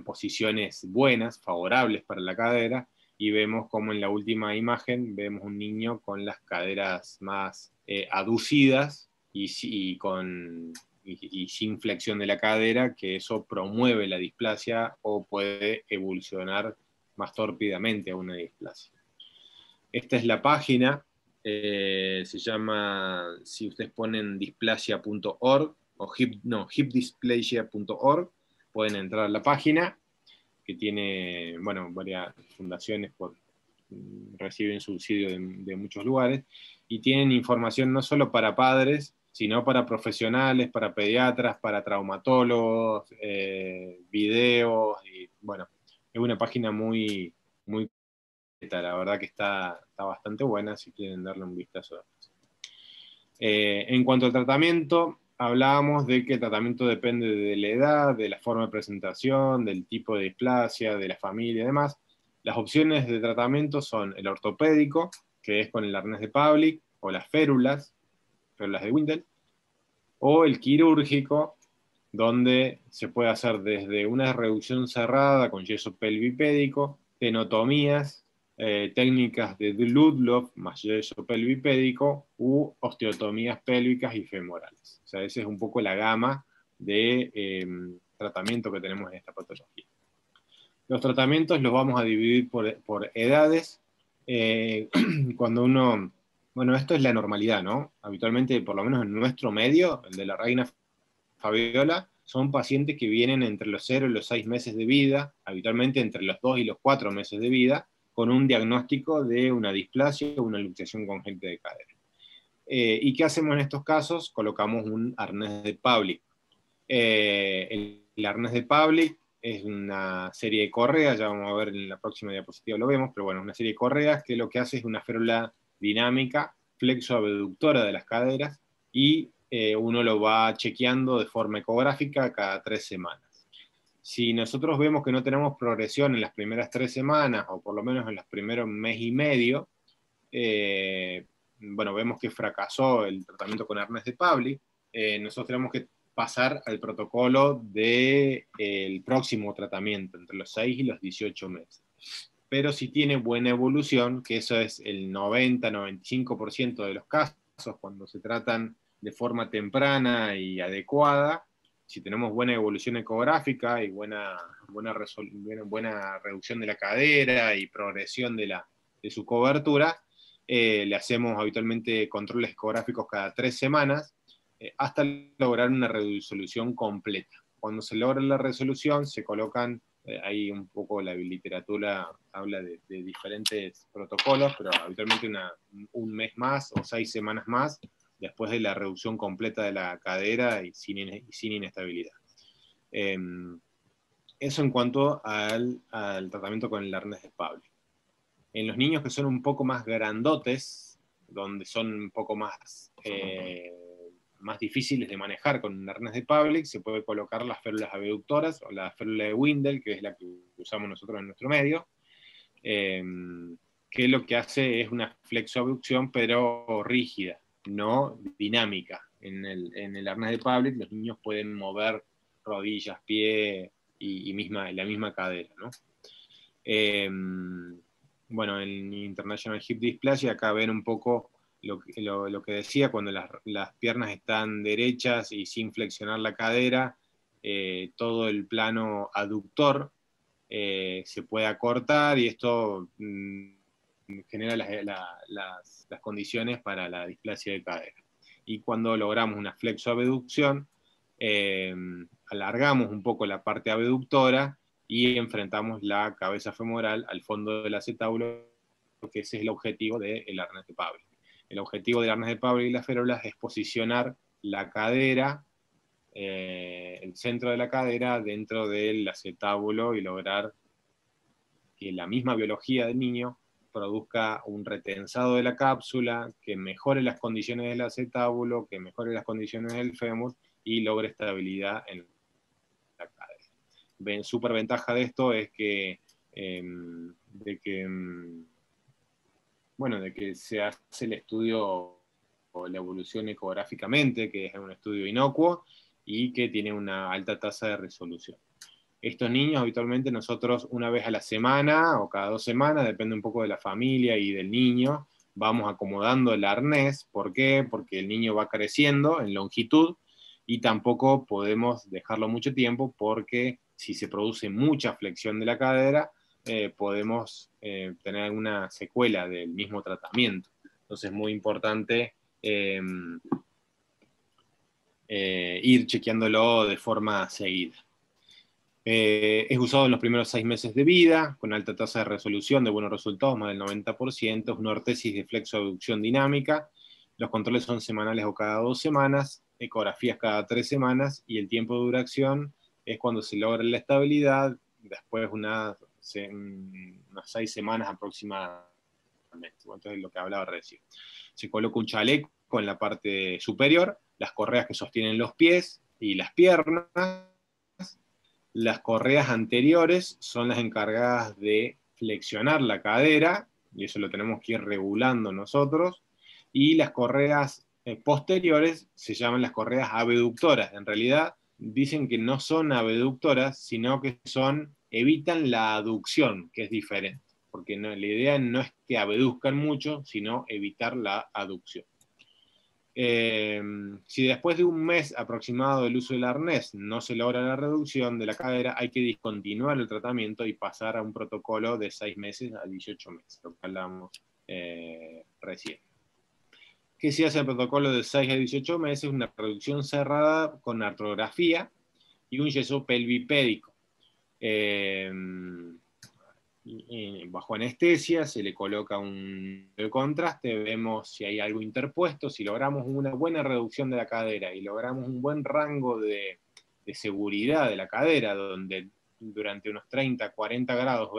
posiciones buenas, favorables para la cadera, y vemos como en la última imagen vemos un niño con las caderas más aducidas y sin flexión de la cadera, que eso promueve la displasia o puede evolucionar más tórpidamente a una displasia. Esta es la página, se llama, si ustedes ponen displasia.org o hipdysplasia.org, pueden entrar a la página, que tiene, bueno, varias fundaciones reciben subsidio de muchos lugares, y tienen información no solo para padres, sino para profesionales, para pediatras, para traumatólogos, videos, y bueno, es una página muy, muy, la verdad que está bastante buena si quieren darle un vistazo. En cuanto al tratamiento, hablábamos de que el tratamiento depende de la edad, de la forma de presentación, del tipo de displasia, de la familia y demás. Las opciones de tratamiento son el ortopédico, que es con el arnés de Pavlik, o las férulas de Windel, o el quirúrgico, donde se puede hacer desde una reducción cerrada con yeso pelvipédico, tenotomías, técnicas de Ludlow más yeso pelvipédico, u osteotomías pélvicas y femorales. O sea, esa es un poco la gama de tratamiento que tenemos en esta patología. Los tratamientos los vamos a dividir por edades. Cuando uno... Bueno, esto es la normalidad, ¿no? Habitualmente, por lo menos en nuestro medio, el de la reina Fabiola, son pacientes que vienen entre los 0 y los 6 meses de vida, habitualmente entre los 2 y los 4 meses de vida, con un diagnóstico de una displasia o una luxación congénita de cadera. ¿Y qué hacemos en estos casos? Colocamos un arnés de Pavlik. El arnés de Pavlik es una serie de correas, ya vamos a ver en la próxima diapositiva lo vemos, pero bueno, una serie de correas que lo que hace es una férula dinámica flexoabductora de las caderas, y uno lo va chequeando de forma ecográfica cada 3 semanas. Si nosotros vemos que no tenemos progresión en las primeras 3 semanas, o por lo menos en los primeros mes y medio, bueno, vemos que fracasó el tratamiento con arnés de Pavlik, nosotros tenemos que pasar al protocolo del próximo tratamiento, entre los 6 y los 18 meses. Pero si tiene buena evolución, que eso es el 90-95% de los casos, cuando se tratan de forma temprana y adecuada, si tenemos buena evolución ecográfica y buena reducción de la cadera y progresión de su cobertura, le hacemos habitualmente controles ecográficos cada 3 semanas, hasta lograr una resolución completa. Cuando se logra la resolución, se colocan, ahí un poco la literatura habla de diferentes protocolos, pero habitualmente un mes más o 6 semanas más, después de la reducción completa de la cadera y sin inestabilidad. Eso en cuanto al tratamiento con el arnés de Pavlik. En los niños que son un poco más grandotes, donde son un poco más más difíciles de manejar con un arnés de Pavlik, se puede colocar las férulas abductoras o la férula de Windel, que es la que usamos nosotros en nuestro medio, que lo que hace es una flexoabducción, pero rígida, no dinámica. En el arnés de Pavlik los niños pueden mover rodillas, pie y la misma cadera, ¿no? Bueno, en International Hip Dysplasia acá ven un poco lo que decía, cuando las piernas están derechas y sin flexionar la cadera, todo el plano aductor se puede acortar, y esto genera las condiciones para la displasia de cadera. Y cuando logramos una flexoabducción, alargamos un poco la parte abductora y enfrentamos la cabeza femoral al fondo del acetábulo, que ese es el objetivo del arnés de Pavlik. El objetivo del arnés de Pavlik y las férulas es posicionar la cadera, el centro de la cadera, dentro del acetábulo, y lograr que la misma biología del niño produzca un retensado de la cápsula, que mejore las condiciones del acetábulo, que mejore las condiciones del fémur y logre estabilidad en la cadera. Súper ventaja de esto es que, de que se hace el estudio o la evolución ecográficamente, que es un estudio inocuo y que tiene una alta tasa de resolución. Estos niños habitualmente nosotros una vez a la semana o cada 2 semanas, depende un poco de la familia y del niño, vamos acomodando el arnés. ¿Por qué? Porque el niño va creciendo en longitud y tampoco podemos dejarlo mucho tiempo, porque si se produce mucha flexión de la cadera, podemos tener alguna secuela del mismo tratamiento. Entonces es muy importante ir chequeándolo de forma seguida. Es usado en los primeros 6 meses de vida, con alta tasa de resolución, de buenos resultados, más del 90%. Es una ortesis de flexoabducción dinámica. Los controles son semanales o cada 2 semanas, ecografías cada 3 semanas, y el tiempo de duración es cuando se logra la estabilidad, después unas 6 semanas aproximadamente. Entonces, lo que hablaba recién. Se coloca un chaleco en la parte superior, las correas que sostienen los pies y las piernas. Las correas anteriores son las encargadas de flexionar la cadera, y eso lo tenemos que ir regulando nosotros, y las correas posteriores se llaman las correas abductoras. En realidad dicen que no son abductoras, sino que evitan la aducción, que es diferente, porque la idea no es que abduzcan mucho, sino evitar la aducción. Si después de un mes aproximado del uso del arnés no se logra la reducción de la cadera, hay que discontinuar el tratamiento y pasar a un protocolo de 6 meses a 18 meses, lo que hablamos recién. ¿Qué se hace en el protocolo de 6 a 18 meses? Una reducción cerrada con artrografía y un yeso pelvipédico. Bajo anestesia se le coloca un contraste, vemos si hay algo interpuesto. Si logramos una buena reducción de la cadera y logramos un buen rango de seguridad de la cadera, donde durante unos 30, 40 grados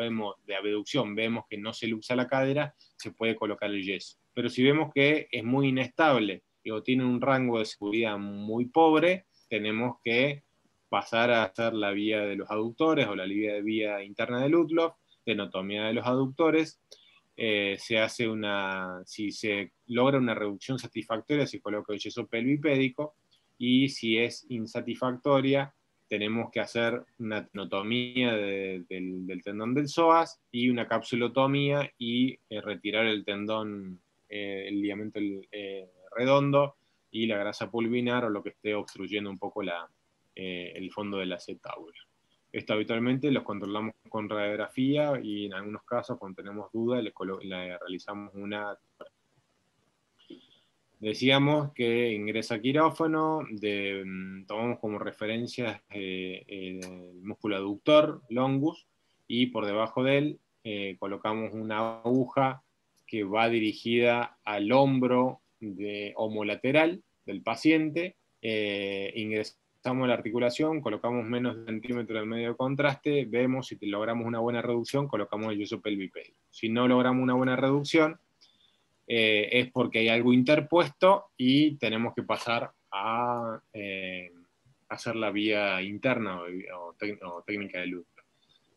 de abducción vemos que no se luxa la cadera, se puede colocar el yeso. Pero si vemos que es muy inestable o tiene un rango de seguridad muy pobre, tenemos que pasar a hacer la vía de los aductores o la vía interna de Ludlow, tenotomía de los aductores. Si se logra una reducción satisfactoria, se coloca el yeso pelvipédico, y si es insatisfactoria, tenemos que hacer una tenotomía del tendón del psoas y una capsulotomía, y retirar el tendón, el ligamento redondo y la grasa pulvinar, o lo que esté obstruyendo un poco el fondo del acetábulo. Esto habitualmente los controlamos con radiografía, y en algunos casos, cuando tenemos dudas, le realizamos una. Decíamos que ingresa a quirófano, tomamos como referencia el músculo aductor, longus, y por debajo de él colocamos una aguja que va dirigida al hombro homolateral del paciente. Ingresamos la articulación, colocamos menos de 1 centímetro del medio de contraste, vemos si logramos una buena reducción, colocamos el yeso pelvipédico. Si no logramos una buena reducción, es porque hay algo interpuesto y tenemos que pasar a hacer la vía interna o técnica de Ludlow.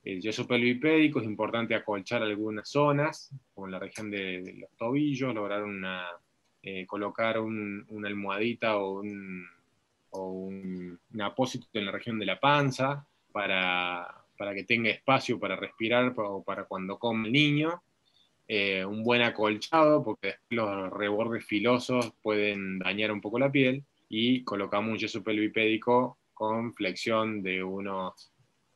El yeso pelvipédico es importante acolchar algunas zonas, como en la región de los tobillos, lograr colocar una almohadita o un apósito en la región de la panza para que tenga espacio para respirar o para cuando come el niño. Un buen acolchado, porque después los rebordes filosos pueden dañar un poco la piel, y colocamos un yeso pelvipédico con flexión de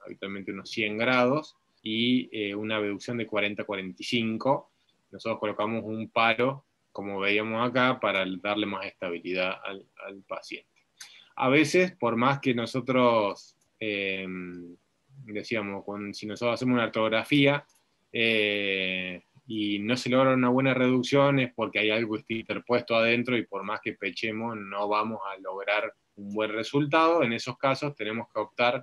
habitualmente unos 100 grados, y una abducción de 40-45. Nosotros colocamos un palo, como veíamos acá, para darle más estabilidad al paciente. A veces, por más que nosotros, decíamos, si nosotros hacemos una artrografía, y no se logra una buena reducción, es porque hay algo que está interpuesto adentro, y por más que pechemos no vamos a lograr un buen resultado. En esos casos tenemos que optar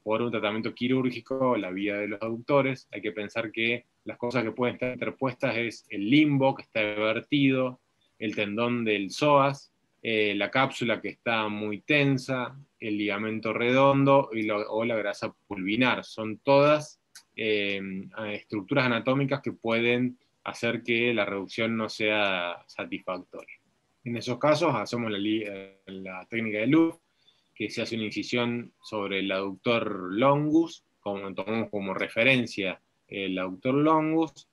por un tratamiento quirúrgico, la vía de los aductores. Hay que pensar que las cosas que pueden estar interpuestas es el limbo, que está vertido, el tendón del psoas, la cápsula que está muy tensa, el ligamento redondo o la grasa pulvinar. Son todas estructuras anatómicas que pueden hacer que la reducción no sea satisfactoria. En esos casos hacemos la técnica de Luft, que se hace una incisión sobre el aductor longus, tomamos como referencia el aductor longus.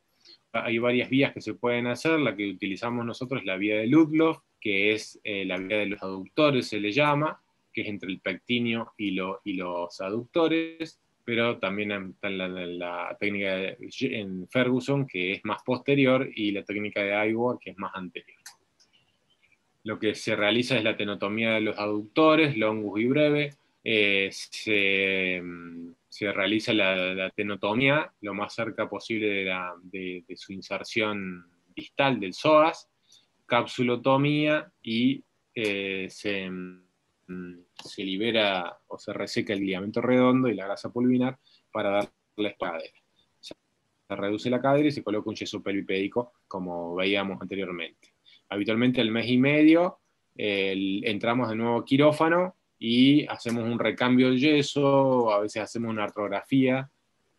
Hay varias vías que se pueden hacer. La que utilizamos nosotros es la vía de Ludlow, que es la vía de los aductores, se le llama, que es entre el pectíneo y los aductores, pero también está la técnica en Ferguson, que es más posterior, y la técnica de Iowa, que es más anterior. Lo que se realiza es la tenotomía de los aductores, longus y breve. Se realiza la tenotomía lo más cerca posible de su inserción distal del psoas, capsulotomía, y se libera o se reseca el ligamento redondo y la grasa pulvinar para darle cadera. Se reduce la cadera y se coloca un yeso pelvipédico, como veíamos anteriormente. Habitualmente al mes y medio entramos de nuevo quirófano y hacemos un recambio del yeso, a veces hacemos una artrografía,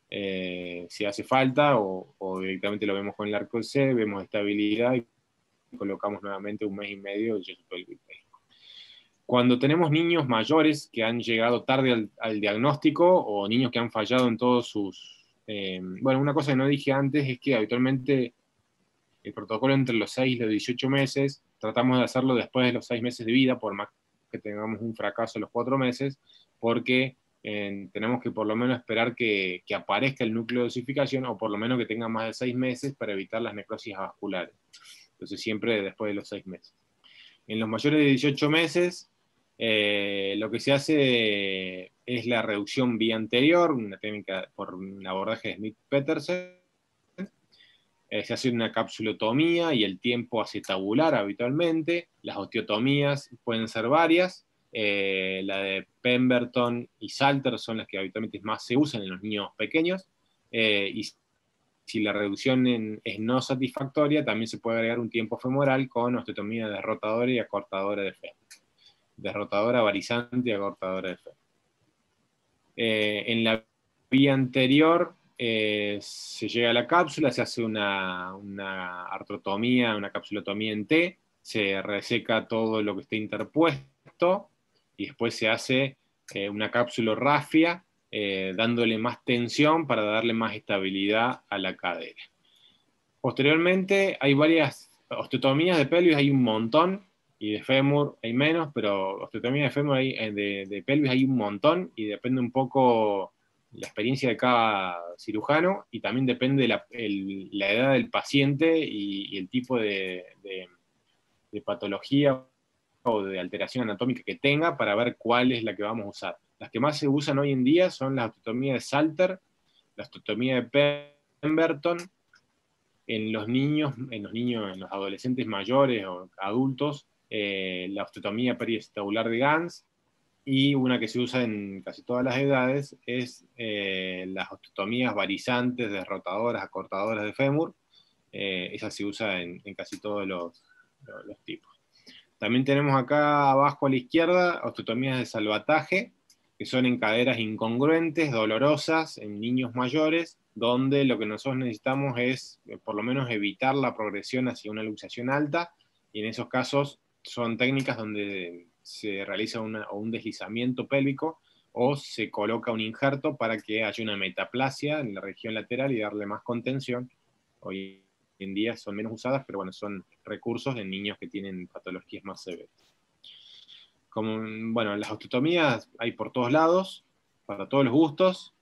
si hace falta, o directamente lo vemos con el arco C, vemos estabilidad y colocamos nuevamente un mes y medio de yeso pelvipédico. Cuando tenemos niños mayores que han llegado tarde al diagnóstico, o niños que han fallado en todos sus... bueno, una cosa que no dije antes es que habitualmente el protocolo entre los 6 y los 18 meses, tratamos de hacerlo después de los 6 meses de vida, por más que tengamos un fracaso a los 4 meses, porque tenemos que por lo menos esperar que aparezca el núcleo de osificación, o por lo menos que tenga más de 6 meses, para evitar las necrosis vasculares. Entonces siempre después de los 6 meses. En los mayores de 18 meses, lo que se hace es la reducción vía anterior, una técnica por un abordaje de Smith-Petersen. Se hace una capsulotomía y el tiempo acetabular habitualmente. Las osteotomías pueden ser varias. La de Pemberton y Salter son las que habitualmente más se usan en los niños pequeños. Y si la reducción es no satisfactoria, también se puede agregar un tiempo femoral con osteotomía derrotadora y acortadora de fémur. Derrotadora, varizante y acortadora de fémur. En la vía anterior se llega a la cápsula, se hace una artrotomía, una capsulotomía en T, se reseca todo lo que esté interpuesto, y después se hace una capsulorrafia, dándole más tensión para darle más estabilidad a la cadera. Posteriormente hay varias osteotomías de pelvis, hay un montón, y de fémur hay menos, pero osteotomía de fémur de pelvis hay un montón, y depende un poco la experiencia de cada cirujano, y también depende la edad del paciente y el tipo de patología o de alteración anatómica que tenga, para ver cuál es la que vamos a usar. Las que más se usan hoy en día son la osteotomía de Salter, la osteotomía de Pemberton. En los niños, en los adolescentes mayores o adultos, la osteotomía periacetabular de Gans, y una que se usa en casi todas las edades es las osteotomías varizantes, derrotadoras, acortadoras de fémur. Esa se usa en casi todos los tipos. También tenemos acá abajo a la izquierda osteotomías de salvataje, que son en caderas incongruentes, dolorosas, en niños mayores, donde lo que nosotros necesitamos es por lo menos evitar la progresión hacia una luxación alta, y en esos casos son técnicas donde se realiza un deslizamiento pélvico o se coloca un injerto para que haya una metaplasia en la región lateral y darle más contención. Hoy en día son menos usadas, pero bueno, son recursos en niños que tienen patologías más severas. Como, bueno, las osteotomías hay por todos lados, para todos los gustos.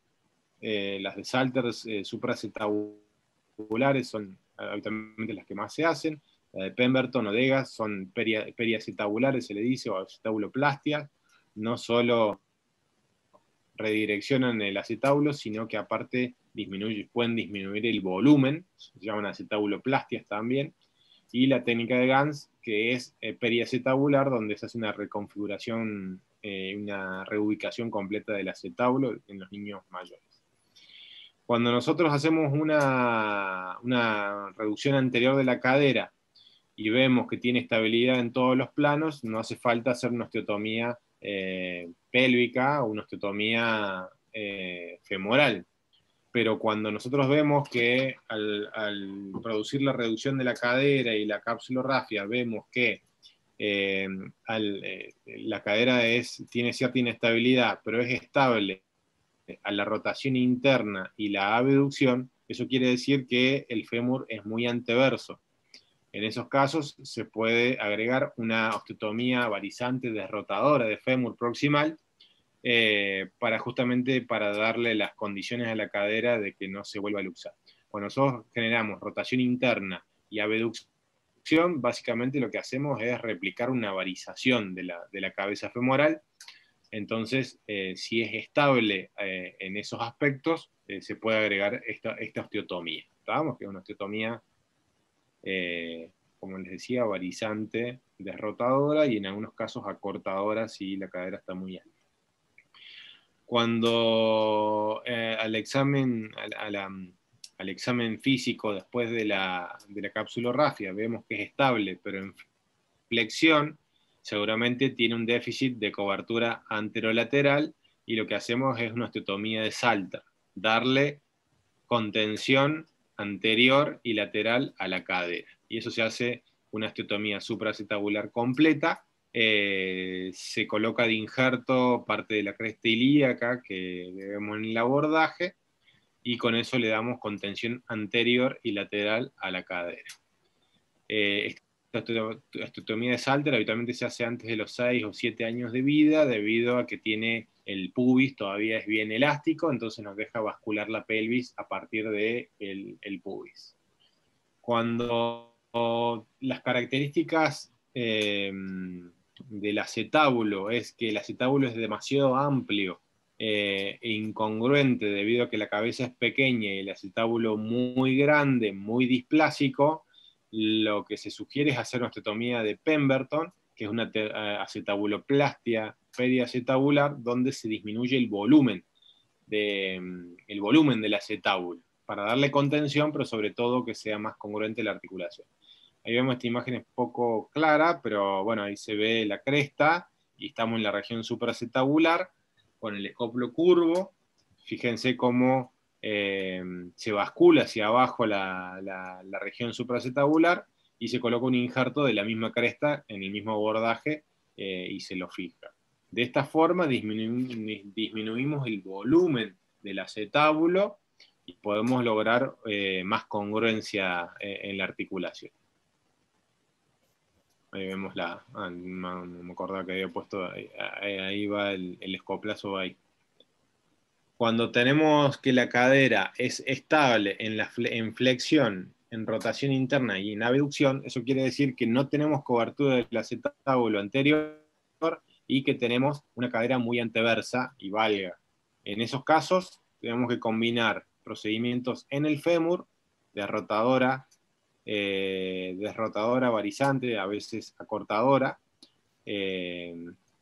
Las de Salters supracetabulares son habitualmente las que más se hacen. La de Pemberton o Degas son periacetabulares, se le dice, o acetabuloplastia. No solo redireccionan el acetábulo, sino que aparte pueden disminuir el volumen, se llaman acetabuloplastias también, y la técnica de Gans, que es periacetabular, donde se hace una reconfiguración, una reubicación completa del acetábulo en los niños mayores. Cuando nosotros hacemos una reducción anterior de la cadera y vemos que tiene estabilidad en todos los planos, no hace falta hacer una osteotomía pélvica o una osteotomía femoral. Pero cuando nosotros vemos que al producir la reducción de la cadera y la capsulorrafia, vemos que la cadera tiene cierta inestabilidad, pero es estable a la rotación interna y la abducción, eso quiere decir que el fémur es muy anteverso. En esos casos se puede agregar una osteotomía varizante desrotadora de fémur proximal, justamente para darle las condiciones a la cadera de que no se vuelva a luxar. Cuando nosotros generamos rotación interna y abducción, básicamente lo que hacemos es replicar una varización de la cabeza femoral. Entonces, si es estable en esos aspectos, se puede agregar esta osteotomía. ¿Sabemos? Que es una osteotomía, como les decía, varizante, desrotadora y en algunos casos acortadora si la cadera está muy alta. Cuando al examen físico después de la capsulorrafia vemos que es estable, pero en flexión, seguramente tiene un déficit de cobertura anterolateral, y lo que hacemos es una osteotomía de Salter, darle contención anterior y lateral a la cadera. Y eso se hace una osteotomía supracetabular completa. Se coloca de injerto parte de la cresta ilíaca que vemos en el abordaje, y con eso le damos contención anterior y lateral a la cadera. Esta osteotomía de Salter habitualmente se hace antes de los 6 o 7 años de vida, debido a que tiene el pubis todavía es bien elástico, entonces nos deja bascular la pelvis a partir del el pubis. Cuando las características del acetábulo es que el acetábulo es demasiado amplio e incongruente debido a que la cabeza es pequeña y el acetábulo muy grande, muy displásico, lo que se sugiere es hacer una osteotomía de Pemberton, que es una acetabuloplastia periacetabular, donde se disminuye el volumen del acetábulo, para darle contención, pero sobre todo que sea más congruente la articulación. Ahí vemos esta imagen es poco clara, pero bueno, ahí se ve la cresta, y estamos en la región supracetabular, con el escoplo curvo. Fíjense cómo se bascula hacia abajo la región supracetabular, y se coloca un injerto de la misma cresta en el mismo abordaje, y se lo fija. De esta forma disminuimos el volumen del acetábulo y podemos lograr más congruencia en la articulación. Ahí vemos no me acordaba que había puesto, ahí va el escoplazo ahí. Cuando tenemos que la cadera es estable en flexión, en rotación interna y en abducción, eso quiere decir que no tenemos cobertura del acetábulo anterior y que tenemos una cadera muy anteversa y valga. En esos casos tenemos que combinar procedimientos en el fémur, derrotadora, varizante, a veces acortadora,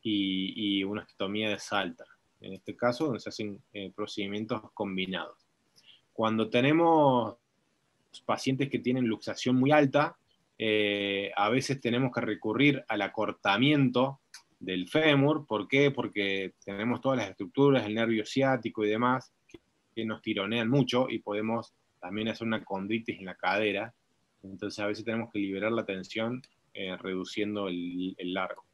y una osteotomía de Salter. En este caso, donde se hacen procedimientos combinados. Cuando tenemos pacientes que tienen luxación muy alta, A veces tenemos que recurrir al acortamiento del fémur. ¿Por qué? Porque tenemos todas las estructuras, el nervio ciático y demás, que nos tironean mucho y podemos también hacer una condritis en la cadera. Entonces a veces tenemos que liberar la tensión reduciendo el largo.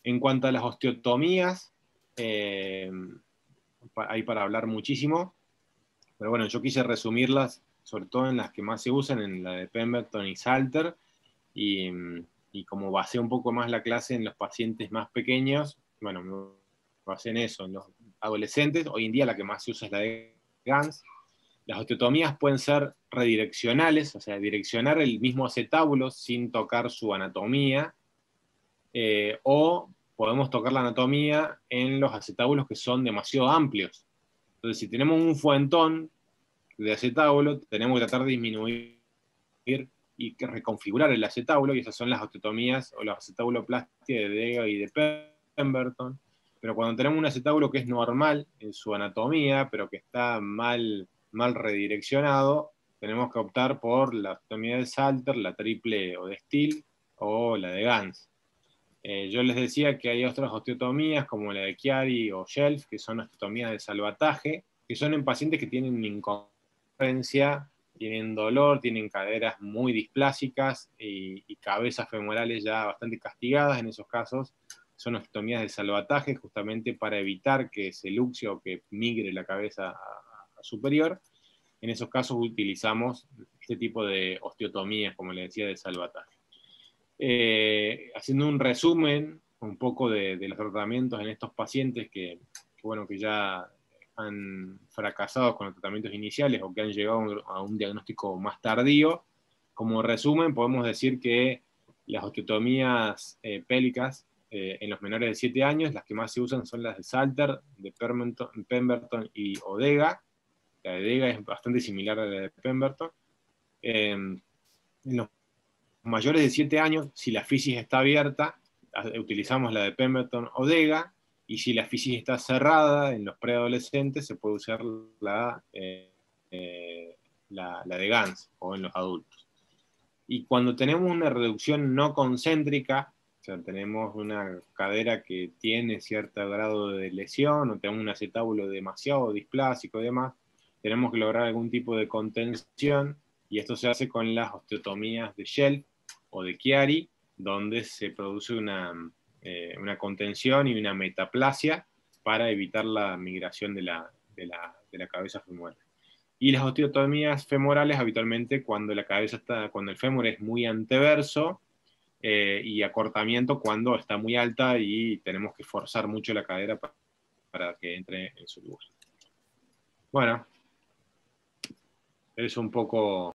En cuanto a las osteotomías, hay para hablar muchísimo, pero bueno, yo quise resumirlas, sobre todo en las que más se usan, en la de Pemberton y Salter, y como basé un poco más la clase en los pacientes más pequeños, bueno, me basé en eso, en los adolescentes. Hoy en día la que más se usa es la de Gans. Las osteotomías pueden ser redireccionales, o sea, direccionar el mismo acetábulo sin tocar su anatomía, o podemos tocar la anatomía en los acetábulos que son demasiado amplios. Entonces, si tenemos un fuentón de acetábulo, tenemos que tratar de disminuir y que reconfigurar el acetábulo, y esas son las osteotomías o la acetabuloplastia de Dega y de Pemberton. Pero cuando tenemos un acetábulo que es normal en su anatomía, pero que está mal redireccionado, tenemos que optar por la osteotomía de Salter, la triple o de Steele, o la de Gans. Yo les decía que hay otras osteotomías, como la de Chiari o Shelf, que son osteotomías de salvataje, que son en pacientes que tienen inconsistencia, tienen dolor, tienen caderas muy displásicas y cabezas femorales ya bastante castigadas. En esos casos son osteotomías de salvataje, justamente para evitar que se luxe o que migre la cabeza a superior. En esos casos utilizamos este tipo de osteotomías, como les decía, de salvataje. Haciendo un resumen un poco de los tratamientos en estos pacientes bueno, que ya han fracasado con los tratamientos iniciales o que han llegado a un diagnóstico más tardío. Como resumen, podemos decir que las osteotomías pélvicas en los menores de 7 años, las que más se usan son las de Salter, de Pemberton y Odega. La de Odega es bastante similar a la de Pemberton. En los mayores de 7 años, si la fisis está abierta, utilizamos la de Pemberton o Dega, y si la fisis está cerrada en los preadolescentes, se puede usar la de Gans o en los adultos. Y cuando tenemos una reducción no concéntrica, o sea, tenemos una cadera que tiene cierto grado de lesión, o tenemos un acetábulo demasiado displásico y demás, tenemos que lograr algún tipo de contención, y esto se hace con las osteotomías de Shelf o de Chiari, donde se produce una contención y una metaplasia para evitar la migración de la cabeza femoral. Y las osteotomías femorales habitualmente cuando cuando el fémur es muy anteverso, y acortamiento cuando está muy alta y tenemos que forzar mucho la cadera para que entre en su lugar. Bueno, es un poco